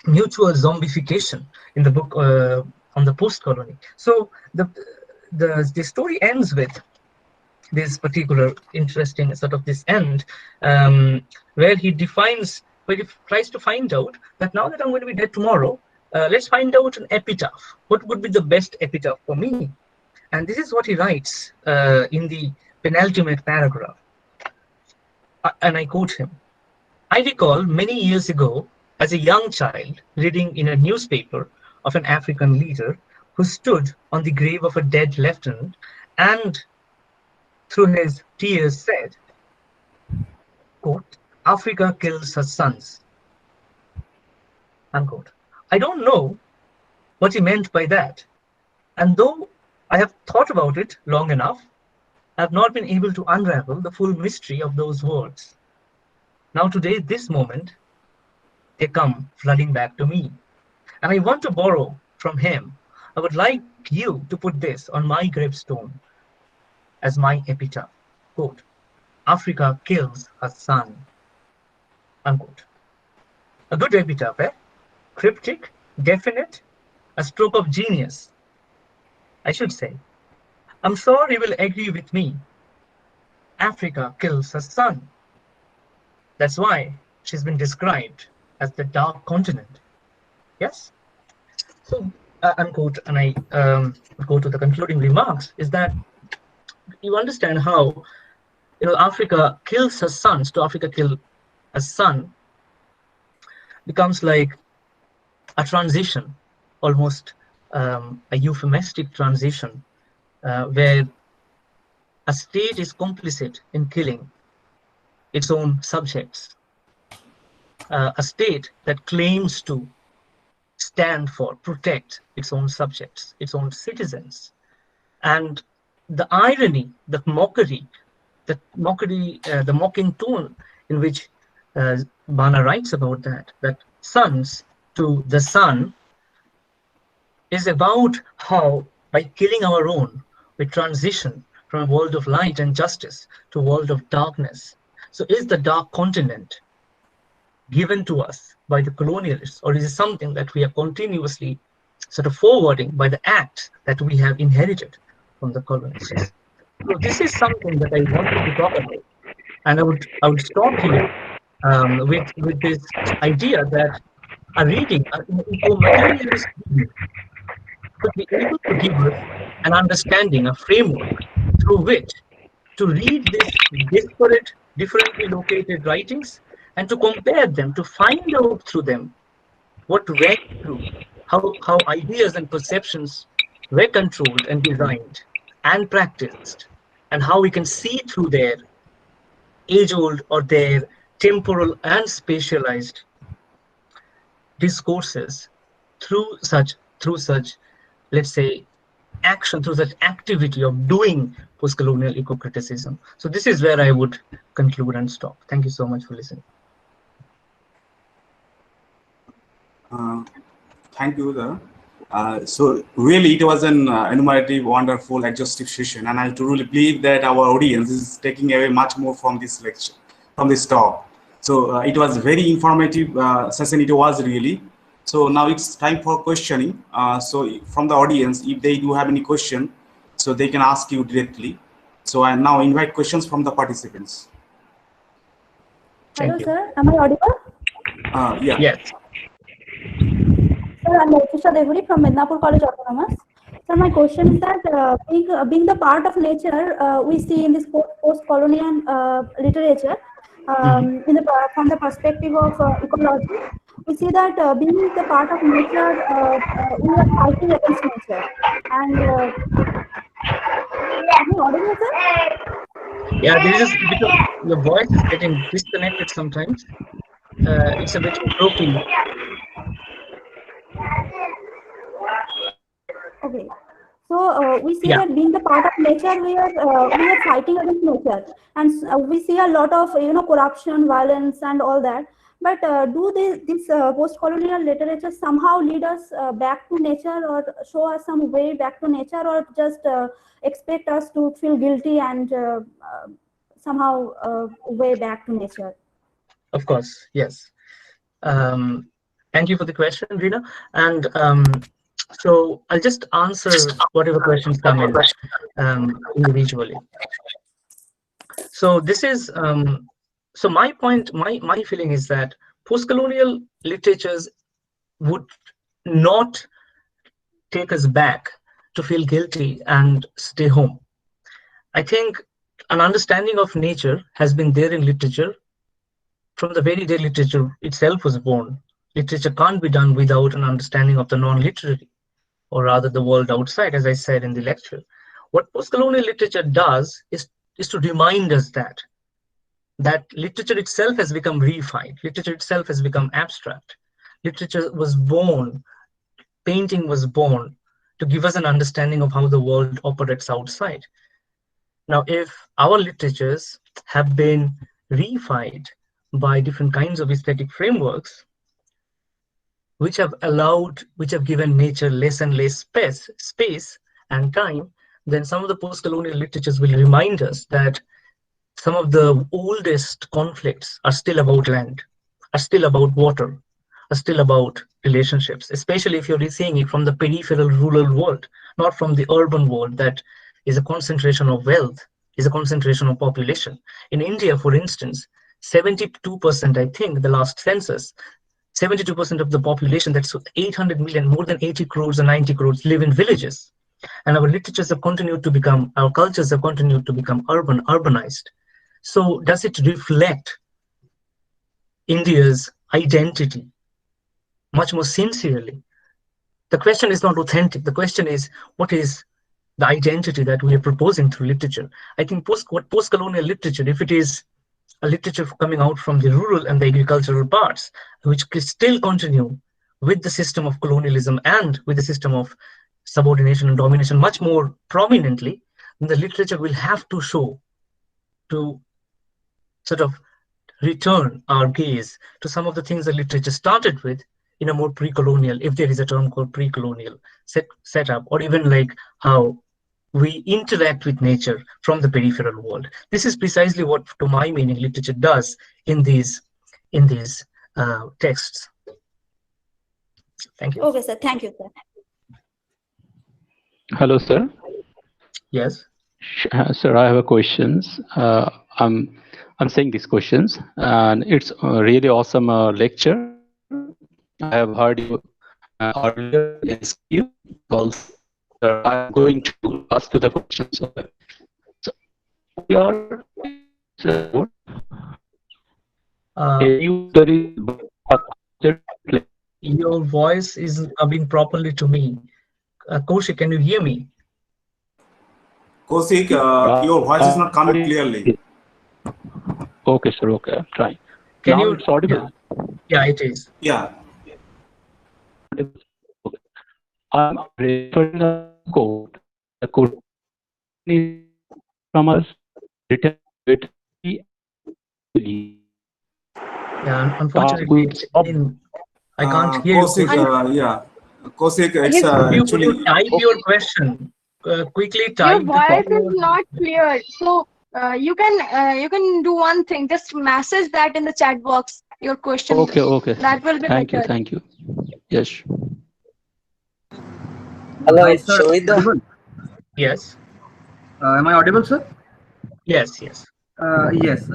mutual zombification in the book on the post-colony. So the story ends with this particular interesting sort of this end, where he tries to find out that now that I'm going to be dead tomorrow, let's find out an epitaph. What would be the best epitaph for me? And this is what he writes in the penultimate paragraph. And I quote him. I recall many years ago, as a young child, reading in a newspaper of an African leader who stood on the grave of a dead lieutenant and through his tears said, quote, Africa kills her sons, unquote. I don't know what he meant by that. And though I have thought about it long enough, I have not been able to unravel the full mystery of those words. Now today, this moment, they come flooding back to me. And I want to borrow from him. I would like you to put this on my gravestone as my epitaph. Quote, Africa kills her son, unquote. A good epitaph, eh? Cryptic, definite, a stroke of genius, I should say. I'm sure you will agree with me. Africa kills her son. That's why she's been described as the dark continent. Yes? So, unquote, and I go to the concluding remarks, is that you understand how, Africa kills her sons, to Africa kill a son, becomes like a transition, almost a euphemistic transition, where a state is complicit in killing its own subjects, a state that claims to stand for, protect its own subjects, its own citizens. And the irony, the mockery, the mocking tone in which Bana writes about that sons to the sun, is about how by killing our own, We transition from a world of light and justice to a world of darkness. So is the dark continent given to us by the colonialists, or is it something that we are continuously sort of forwarding by the act that we have inherited from the colonists? So this is something that I wanted to talk about, and I would stop here with this idea that a reading, a materialist reading, should be able to give us an understanding, a framework through which to read these disparate, differently located writings and to compare them, to find out through them what went through, how ideas and perceptions were controlled and designed and practiced, and how we can see through their age-old or their temporal and spatialized discourses through such, let's say, action, through such activity of doing post-colonial eco-criticism. So this is where I would conclude and stop. Thank you so much for listening. Thank you. So really, it was an enumerative, wonderful, exhaustive session, and I truly believe that our audience is taking away much more from this lecture, from this talk. So it was very informative session. It was really. So now it's time for questioning. So from the audience, if they do have any question, so they can ask you directly. So I now invite questions from the participants. Hello, sir. Am I audible? Yeah. Yes. Sir, I'm Mahasweta Devi from Midnapore College Autonomous. So my question is that being the part of nature, we see in this post-colonial literature, from the perspective of ecology, we see that being the part of nature, we are fighting against nature. And am I audible, sir? Yeah, there is a bit of your voice is getting disconnected sometimes. It's a bit broken. Okay, so we see that being the part of nature, we are fighting against nature, and we see a lot of corruption, violence, and all that. But do this post-colonial literature somehow lead us back to nature, or show us some way back to nature, or just expect us to feel guilty and somehow way back to nature? Of course, yes. Thank you for the question, Rina. And so I'll just answer whatever questions come in individually. So this is so my point, my feeling is that post-colonial literatures would not take us back to feel guilty and stay home. I think an understanding of nature has been there in literature from the very day literature itself was born. Literature can't be done without an understanding of the non-literary, or rather the world outside, as I said in the lecture. What post-colonial literature does is to remind us that literature itself has become reified. Literature itself has become abstract. Literature was born, painting was born to give us an understanding of how the world operates outside. Now, if our literatures have been reified by different kinds of aesthetic frameworks, which have given nature less and less space and time, then some of the post-colonial literatures will remind us that some of the oldest conflicts are still about land, are still about water, are still about relationships, especially if you're seeing it from the peripheral rural world, not from the urban world that is a concentration of wealth, is a concentration of population. In India, for instance, 72%, I think, the last census, 72% of the population, that's 800 million, more than 80 crores and 90 crores, live in villages. And our literatures have continued to become, our cultures have continued to become urbanized. So does it reflect India's identity much more sincerely? The question is not authentic. The question is, what is the identity that we are proposing through literature? I think post-colonial literature, if it is a literature coming out from the rural and the agricultural parts, which still continue with the system of colonialism and with the system of subordination and domination much more prominently, then the literature will have to show, to sort of return our gaze to some of the things that literature started with in a more pre-colonial, if there is a term called pre-colonial setup, or even like how we interact with nature from the peripheral world. This is precisely what, to my meaning, literature does in these texts. Thank you. Okay, sir. Thank you, sir. Hello, sir. Yes. Sir, I have a questions. I'm saying these questions, and it's a really awesome lecture. I have heard you earlier in skill also. I'm going to ask you the questions. So we are your voice isn't coming properly to me. Kaushik, can you hear me? Kaushik, your voice is not coming clearly. Okay, sir. Okay, I'm trying. Can now you? It's audible. Yeah, it is. Yeah. Okay. I'm referring a quote. The quote is from us written with Yeah, unfortunately, I can't hear Kaushik, you. yeah. Kaushik, it's Could you type your question? Quickly type. Your voice is not clear. So you can do one thing. Just message that in the chat box. Your question. Okay. Okay. That will be Thank better. you. Thank you. Yes. Hello, Hi, sir. Yes. Am I audible, sir? Yes. Yes. Yes.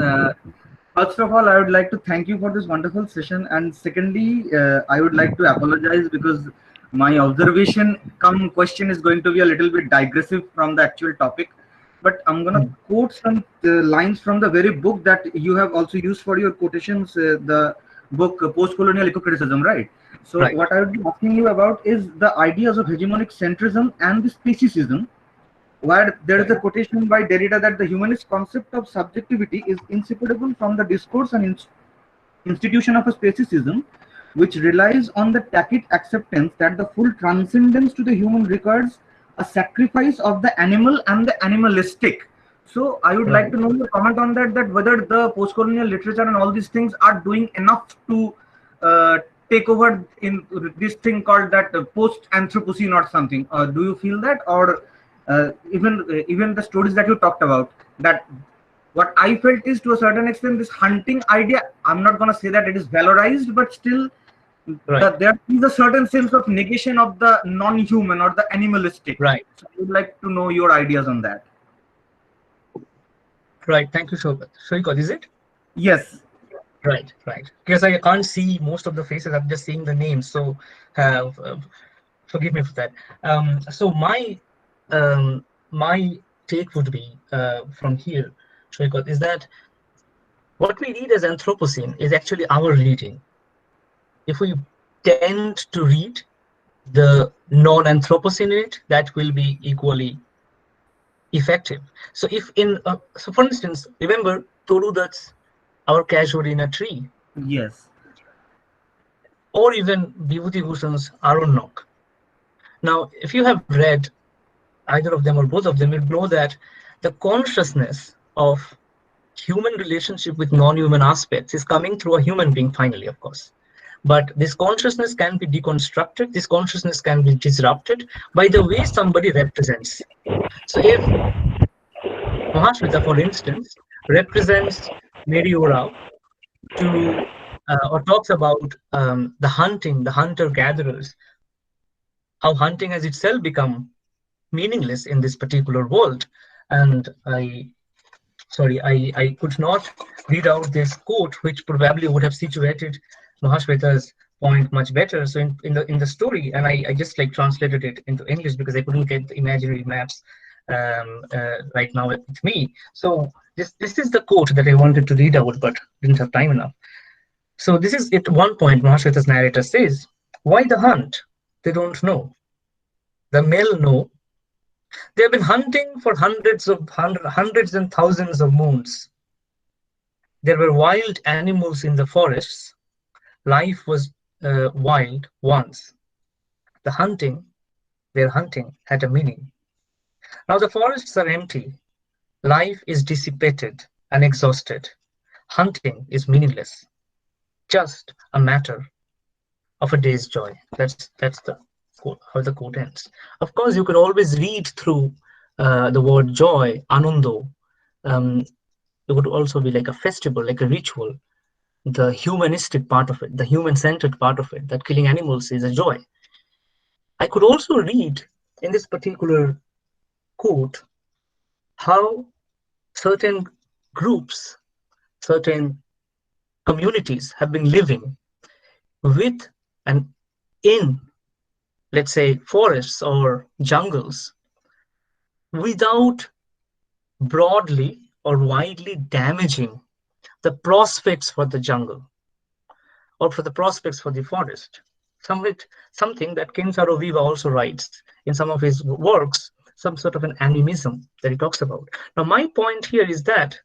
First of all, I would like to thank you for this wonderful session, and secondly, I would like to apologize because my observation come question is going to be a little bit digressive from the actual topic. But I'm gonna quote some lines from the very book that you have also used for your quotations, the book Postcolonial Ecocriticism, right? So Right. what I would be asking you about is the ideas of hegemonic centrism and the speciesism, where there is a quotation by Derrida that the humanist concept of subjectivity is inseparable from the discourse and institution of a speciesism, which relies on the tacit acceptance that the full transcendence to the human requires a sacrifice of the animal and the animalistic. So I would like to know your comment on that, that whether the postcolonial literature and all these things are doing enough to take over in this thing called that post-Anthropocene or something. Do you feel that, or even the stories that you talked about, that what I felt is, to a certain extent, this hunting idea, I'm not going to say that it is valorized, but still there is a certain sense of negation of the non-human or the animalistic. Right. So I would like to know your ideas on that. Right. Thank you, Shikar. Is it? Yes. Right. Right. Because I can't see most of the faces. I'm just seeing the names. So forgive me for that. So my take would be from here, Shikar, is that what we read as Anthropocene is actually our reading. If we tend to read the non-Anthropocene in it, that will be equally effective. So if so for instance, remember Toru Dutt's Our Casualty in a Tree. Yes. Or even Vibhuti Bhushan's Aronok. Now, if you have read either of them or both of them, you'll know that the consciousness of human relationship with non-human aspects is coming through a human being finally, of course. But this consciousness can be deconstructed, this consciousness can be disrupted by the way somebody represents. So if Mahasweta, for instance, represents Mary Orao or talks about the hunting, the hunter-gatherers, how hunting has itself become meaningless in this particular world. And I could not read out this quote, which probably would have situated Mahasweta's point much better. So in the story, and I just like translated it into English because I couldn't get the imaginary maps right now with me. So this is the quote that I wanted to read out, but didn't have time enough. So this is at one point Mahasweta's narrator says, "Why the hunt? They don't know. The male know. They have been hunting for hundreds and thousands of moons. There were wild animals in the forests. Life was wild once. The hunting, their hunting had a meaning. Now the forests are empty. Life is dissipated and exhausted. Hunting is meaningless. Just a matter of a day's joy." That's the quote, how the quote ends. Of course, you could always read through the word joy, anando, it would also be like a festival, like a ritual, the humanistic part of it, the human-centered part of it, that killing animals is a joy. I could also read in this particular quote how certain groups, certain communities have been living with and in, let's say, forests or jungles without broadly or widely damaging the prospects for the jungle or for the prospects for the forest. Something that Ken Saro-Wiwa also writes in some of his works, some sort of an animism that he talks about. Now, my point here is that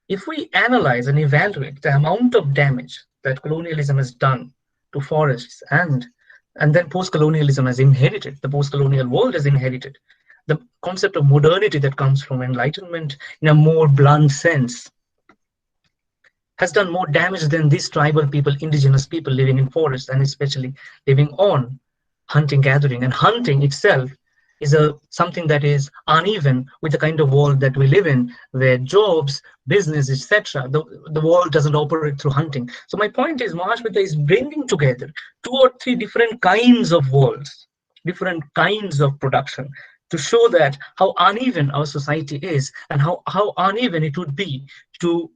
if we analyze and evaluate the amount of damage that colonialism has done to forests and then post-colonialism has inherited, the post-colonial world has inherited, the concept of modernity that comes from enlightenment in a more blunt sense has done more damage than these tribal people, indigenous people living in forests and especially living on hunting, gathering. And hunting itself is something that is uneven with the kind of world that we live in, where jobs, business, etc., the world doesn't operate through hunting. So my point is, Mahasweta is bringing together 2 or 3 different kinds of worlds, different kinds of production, to show that how uneven our society is and how uneven it would be to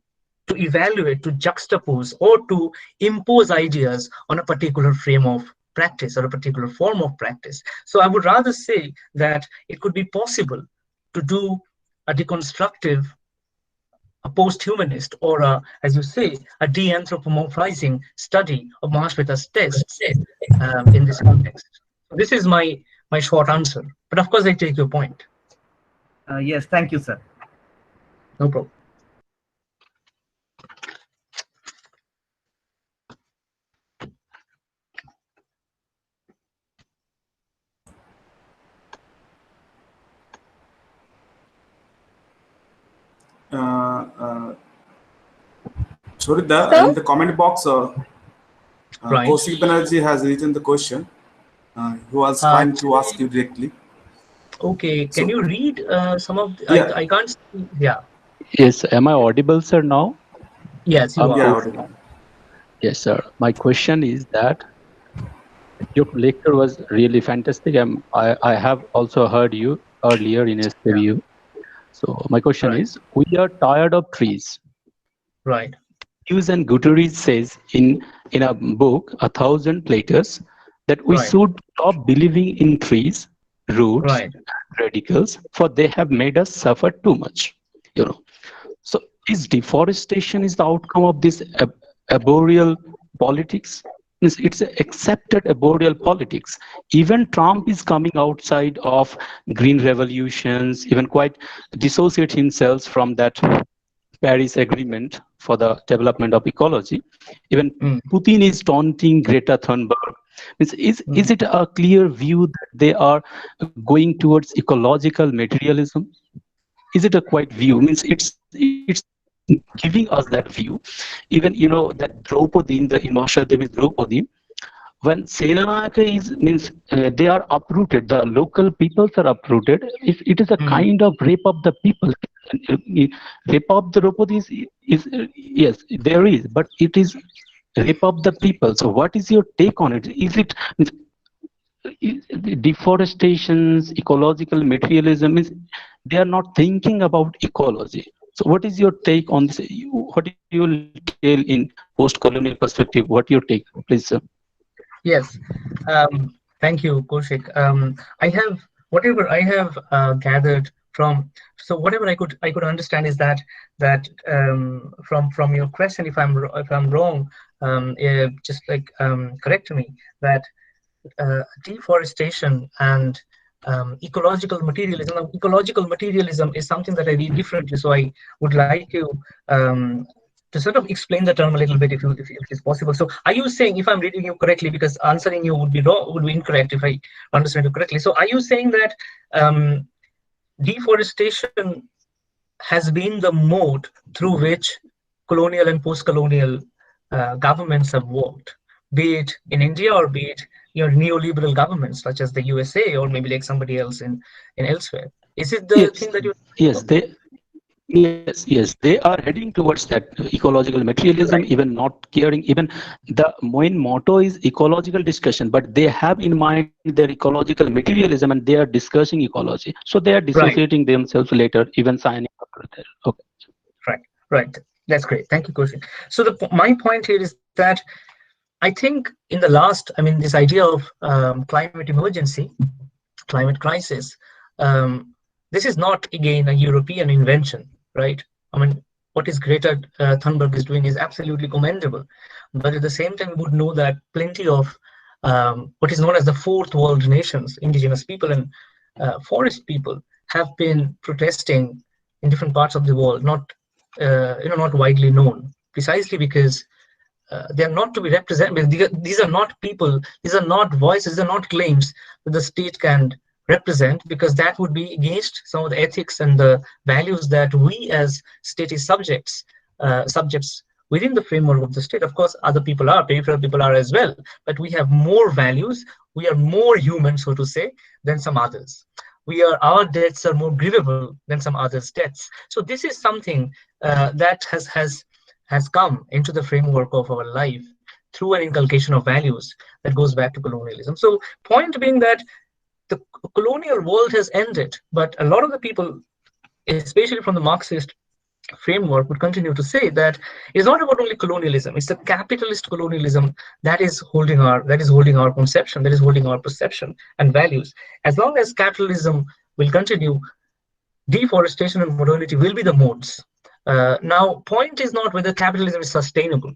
evaluate, to juxtapose, or to impose ideas on a particular frame of practice or a particular form of practice. So I would rather say that it could be possible to do a deconstructive, a post-humanist, or as you say, a de-anthropomorphizing study of Mahasweta's texts in this context. This is my short answer. But of course, I take your point. Yes, thank you, sir. No problem. Shorida, in the comment box, Right. Kaushik Banerjee has written the question. He was trying to ask you directly. Okay, can you read some of the, yeah. I can't see, yeah. Yes, am I audible, sir, now? Yes, you are. Yeah, audible. Yes, sir. My question is that your lecture was really fantastic. I have also heard you earlier in SW. So my question is, we are tired of trees. Right. Hughes and Guterres says in a book, 1,000 Platters, that we should stop believing in trees, roots, and radicals, for they have made us suffer too much. So is deforestation is the outcome of this arboreal politics? It's accepted arboreal politics. Even Trump is coming outside of green revolutions, even quite dissociate himself from that Paris Agreement for the development of ecology. Even Putin is taunting Greta Thunberg. Is it a clear view that they are going towards ecological materialism? Is it a quite view? It's giving us that view. Even that Draupadi in Mahasweta Devi's Draupadi, when Senanayaka they are uprooted, the local peoples are uprooted. It is a kind of rape of the people. Rape of the Draupadi is yes, there is, but it is rape of the people. So what is your take on it? Is it deforestations, ecological materialism? They are not thinking about ecology. So what is your take on this? What do you tell in post-colonial perspective? What your take, please, sir? Yes, thank you, Kaushik. I have whatever I have gathered from. So whatever I could understand is that from your question, if I'm wrong, just like correct me, that deforestation and ecological materialism. Now, ecological materialism is something that I read differently. So I would like you to sort of explain the term a little bit, if it's possible. So are you saying, if I'm reading you correctly, because answering you would be wrong, would be incorrect if I understand you correctly. So are you saying that deforestation has been the mode through which colonial and post-colonial governments have worked, be it in India or be it neoliberal governments such as the USA or maybe like somebody else in elsewhere? Is it the thing that you? Yes, they are heading towards that ecological materialism, even not caring. Even the main motto is ecological discussion, but they have in mind their ecological materialism, and they are discussing ecology. So they are dissociating themselves later, even signing up for that. Okay. Right. That's great. Thank you, Koshin. So my point here is that I think in the last, this idea of climate emergency, climate crisis, this is not again a European invention, right? What is Greta Thunberg is doing is absolutely commendable, but at the same time, we would know that plenty of what is known as the fourth world nations, indigenous people and forest people, have been protesting in different parts of the world, not widely known, precisely because they are not to be represented. These are not people, these are not voices, these are not claims that the state can represent, because that would be against some of the ethics and the values that we as statist subjects within the framework of the state. Of course, other people are, peripheral people are as well, but we have more values, we are more human, so to say, than some others. Our deaths are more grievable than some others' deaths. So this is something that has come into the framework of our life through an inculcation of values that goes back to colonialism. So point being that the colonial world has ended, but a lot of the people, especially from the Marxist framework, would continue to say that it's not about only colonialism, it's the capitalist colonialism that is holding our conception, that is holding our perception and values. As long as capitalism will continue, deforestation and modernity will be the modes. Now, point is not whether capitalism is sustainable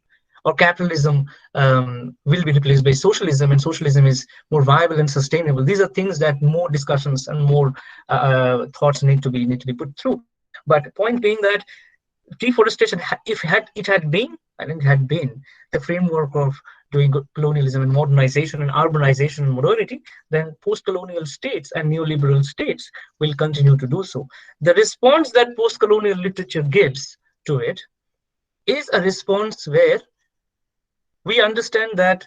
or capitalism will be replaced by socialism, and socialism is more viable and sustainable. These are things that more discussions and more thoughts need to be put through. But point being that deforestation, if it had been the framework of doing colonialism and modernization and urbanization and modernity, then post-colonial states and neoliberal states will continue to do so. The response that post-colonial literature gives to it is a response where we understand that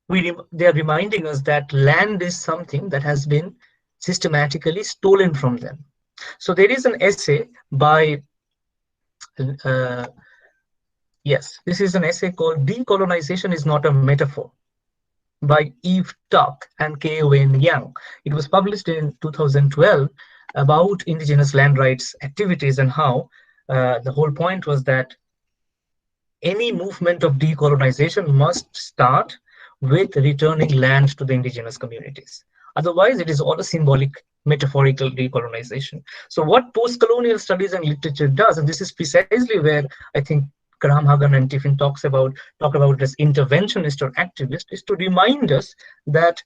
they are reminding us that land is something that has been systematically stolen from them. So there is an essay by this is an essay called "Decolonization is Not a Metaphor" by Eve Tuck and K.O.N. Yang. It was published in 2012 about indigenous land rights activities and how the whole point was that any movement of decolonization must start with returning land to the indigenous communities. Otherwise, it is all a symbolic, metaphorical decolonization. So what post-colonial studies and literature does, and this is precisely where I think Graham Hagan and Tiffin talk about as interventionist or activist, is to remind us that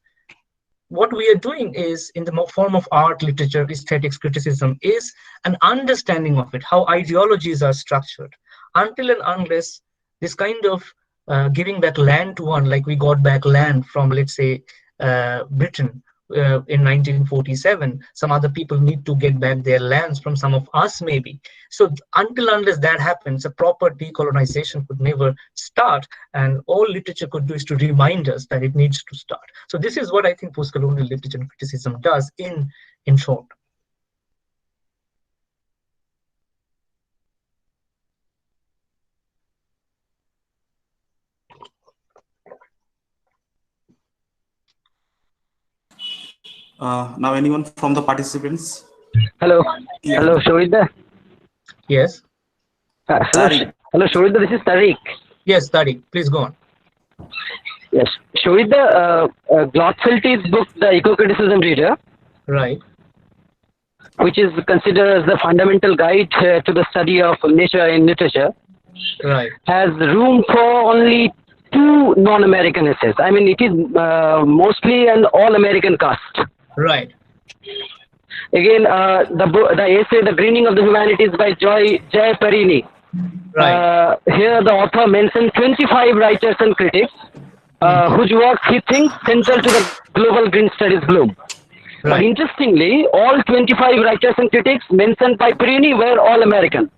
what we are doing is, in the form of art, literature, aesthetics, criticism, is an understanding of it, how ideologies are structured. Until and unless this kind of giving back land to one, like we got back land from, let's say, Britain in 1947, some other people need to get back their lands from some of us, maybe. So until unless that happens, a proper decolonization could never start, and all literature could do is to remind us that it needs to start. So this is what I think post-colonial literature and criticism does in short. Now, anyone from the participants? Hello. Yeah. Hello, Shorida. Yes. Hello, Shorida. This is Tariq. Yes, Tariq. Please go on. Yes. Shorida, Glotfelty's book, The Ecocriticism Reader. Right. Which is considered as the fundamental guide to the study of nature in literature. Right. Has room for only 2 non-American essays. I mean, it is mostly an all-American cast. Right. Again, the essay "The Greening of the Humanities" by Jay Perini. Right. Here, the author mentions 25 writers and critics whose work he thinks central to the global green studies globe. Right. But interestingly, all 25 writers and critics mentioned by Perini were all American.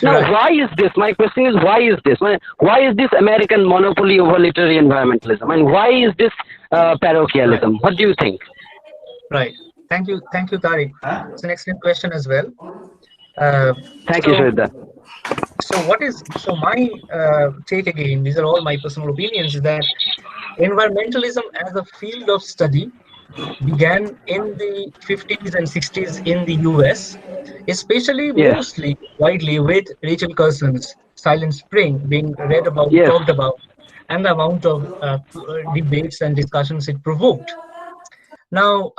Now, why is this? My question is, why is this? Why is this American monopoly over literary environmentalism? And why is this parochialism? What do you think? Right. Thank you, Tariq. It's an excellent question as well. Thank you, Shraddha. So my take again, these are all my personal opinions, is that environmentalism as a field of study began in the 50s and 60s in the US, especially Yes. mostly widely with Rachel Carson's Silent Spring being read about, Yes. talked about, and the amount of debates and discussions it provoked. Now,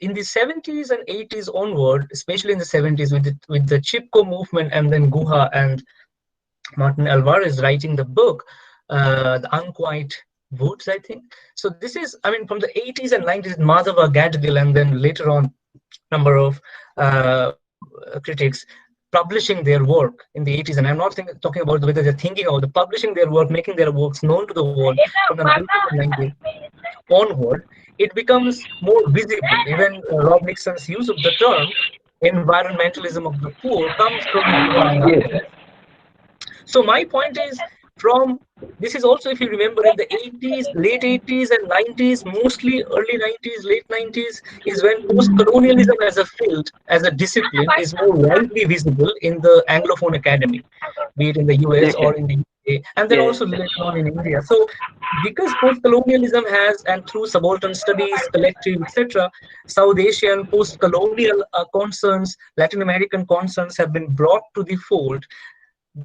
in the 70s and 80s onward, especially in the 70s with the Chipko movement and then Guha and Martin Alvarez writing the book, The Unquiet Woods, I think. So this is, I mean, from the 80s and 90s, Madhava Gadgil, and then later on, number of critics publishing their work in the 80s. And I'm not talking about whether they're thinking of the publishing their work, making their works known to the world from the 90s and 90s onward. It becomes more visible. Even Rob Nixon's use of the term environmentalism of the poor comes from Yes. So my point is, from this is also, if you remember, in the 80s, late 80s and 90s, mostly early 90s, late 90s, is when post-colonialism as a field, as a discipline, is more widely visible in the Anglophone academy, be it in the US or in the UK, and then also later on in India. So because post-colonialism has, and through subaltern studies, collective, etc., South Asian post-colonial concerns, Latin American concerns have been brought to the fold.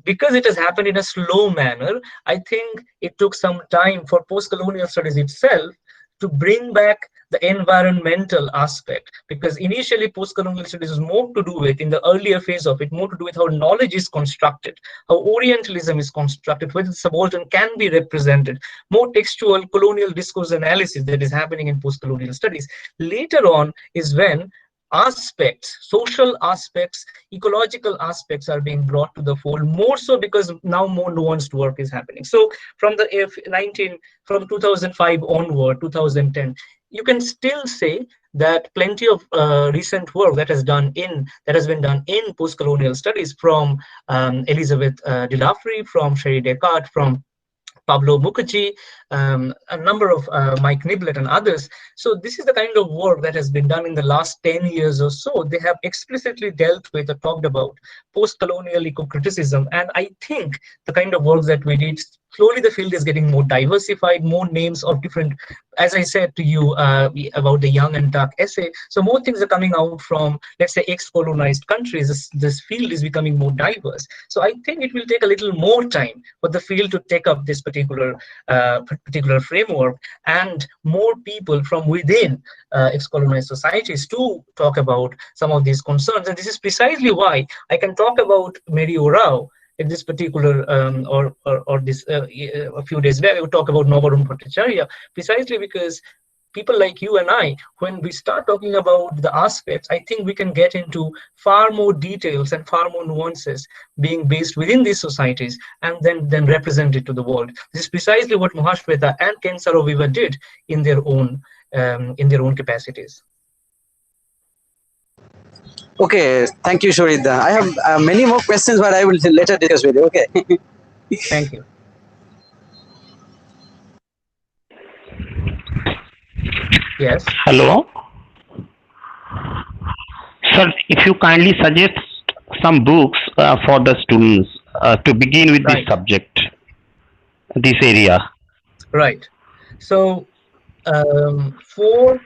Because it has happened in a slow manner, I think it took some time for post-colonial studies itself to bring back the environmental aspect. Because initially, post-colonial studies was more to do with, in the earlier phase of it, more to do with how knowledge is constructed, how Orientalism is constructed, whether the subaltern can be represented, more textual colonial discourse analysis that is happening in post-colonial studies. Later on is when aspects, social aspects, ecological aspects are being brought to the fold, more so because now more nuanced work is happening. So from the from 2005 onward, 2010, you can still say that plenty of recent work that has been done in post-colonial studies from Elizabeth de Lafrey, from Sherry Descartes, from Pablo Mukherjee, a number of Mike Niblett and others. So this is the kind of work that has been done in the last 10 years or so. They have explicitly dealt with or talked about post-colonial eco-criticism. And I think the kind of work that we did, slowly the field is getting more diversified, more names of different, as I said to you about the Young and Dark essay. So more things are coming out from, let's say, ex-colonized countries. This field is becoming more diverse. So I think it will take a little more time for the field to take up this particular framework, and more people from within ex-colonized societies to talk about some of these concerns. And this is precisely why I can talk about Mary Orao in this particular, a few days back, I would talk about Novarun Bhattacharya, precisely because people like you and I, when we start talking about the aspects, I think we can get into far more details and far more nuances being based within these societies and then represented to the world. This is precisely what Mahasweta and Ken Saro-Wiwa did in their own capacities. Okay, thank you, Shoridda. I have many more questions, but I will later discuss with you. Okay. Thank you. Yes. Hello. Sir, if you kindly suggest some books for the students to begin with this subject, this area. Right. So for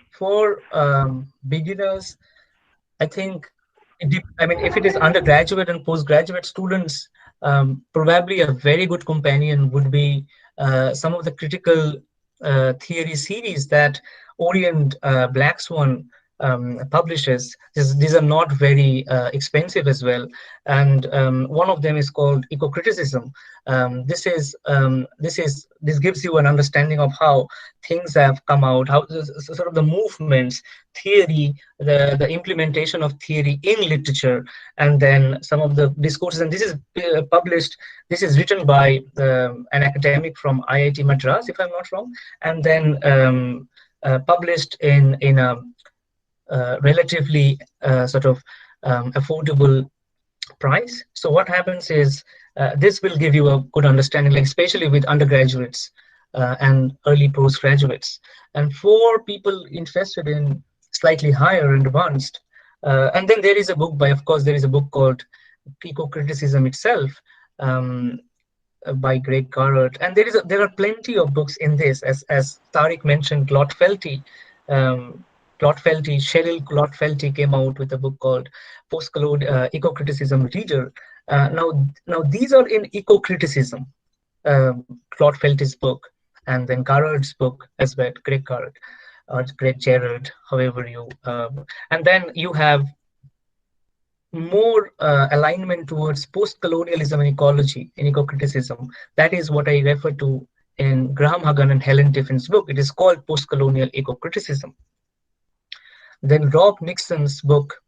beginners, I think, if it is undergraduate and postgraduate students, probably a very good companion would be some of the critical theory series that Orient Black Swan publishes. These are not very expensive as well, and one of them is called Ecocriticism. This gives you an understanding of how things have come out, how sort of the movements, theory, the implementation of theory in literature, and then some of the discourses. And this is published. This is written by an academic from IIT Madras, if I'm not wrong, and then published in a relatively affordable price. So what happens is this will give you a good understanding, like especially with undergraduates and early postgraduates. And for people interested in slightly higher and advanced. And then there is a book by, of course, there is a book called Ecocriticism itself, by Greg Garrett, and there are plenty of books in this, as Tariq mentioned. Glotfelty, Cheryl Glotfelty came out with a book called Postcolonial Ecocriticism Reader. Now these are in ecocriticism, Glotfelty's book, and then Garrett's book as well, Greg Garrett or Greg Gerard, however you, and then you have more alignment towards post-colonialism and ecology in ecocriticism. That is what I refer to in Graham Hagan and Helen Tiffin's book. It is called Postcolonial Ecocriticism. Then Rob Nixon's book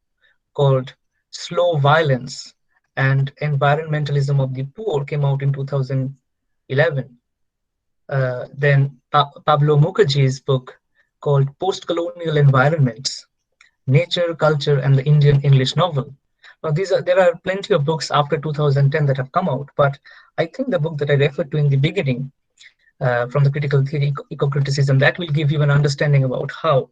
called Slow Violence and Environmentalism of the Poor came out in 2011. Then Pablo Mukherjee's book called Postcolonial Environments, Nature, Culture, and the Indian English Novel. Now, there are plenty of books after 2010 that have come out, but I think the book that I referred to in the beginning, from the critical theory ecocriticism, that will give you an understanding about how,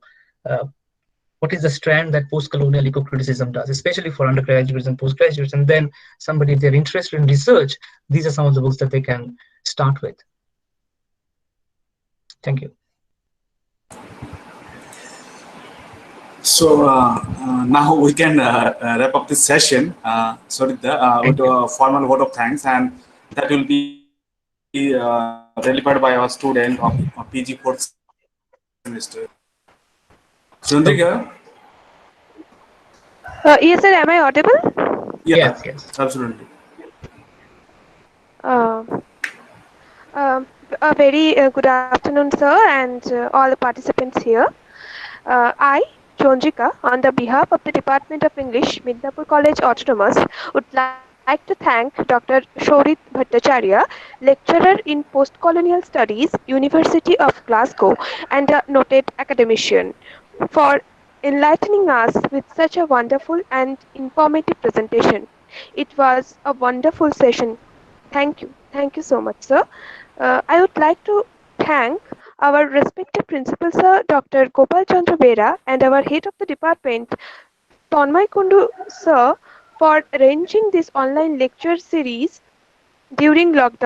what is the strand that post-colonial ecocriticism does, especially for undergraduates and postgraduates. And then somebody, if they're interested in research, these are some of the books that they can start with. Thank you. So now we can wrap up this session, with a formal vote of thanks, and that will be delivered by our student of PG 4th semester. Chandrika? Yes, sir. Am I audible? Yes, absolutely. A very good afternoon, sir, and all the participants here. I, Chandrika, on the behalf of the Department of English, Midnapore College Autonomous, would like to thank Dr. Shorit Bhattacharya, lecturer in Postcolonial Studies, University of Glasgow, and a noted academician, for enlightening us with such a wonderful and informative presentation. It was a wonderful session. Thank you. Thank you so much, sir. I would like to thank our respected principal, sir, Dr. Gopal Chandra Bera, and our head of the department, Tanmay Kundu, sir, for arranging this online lecture series during lockdown.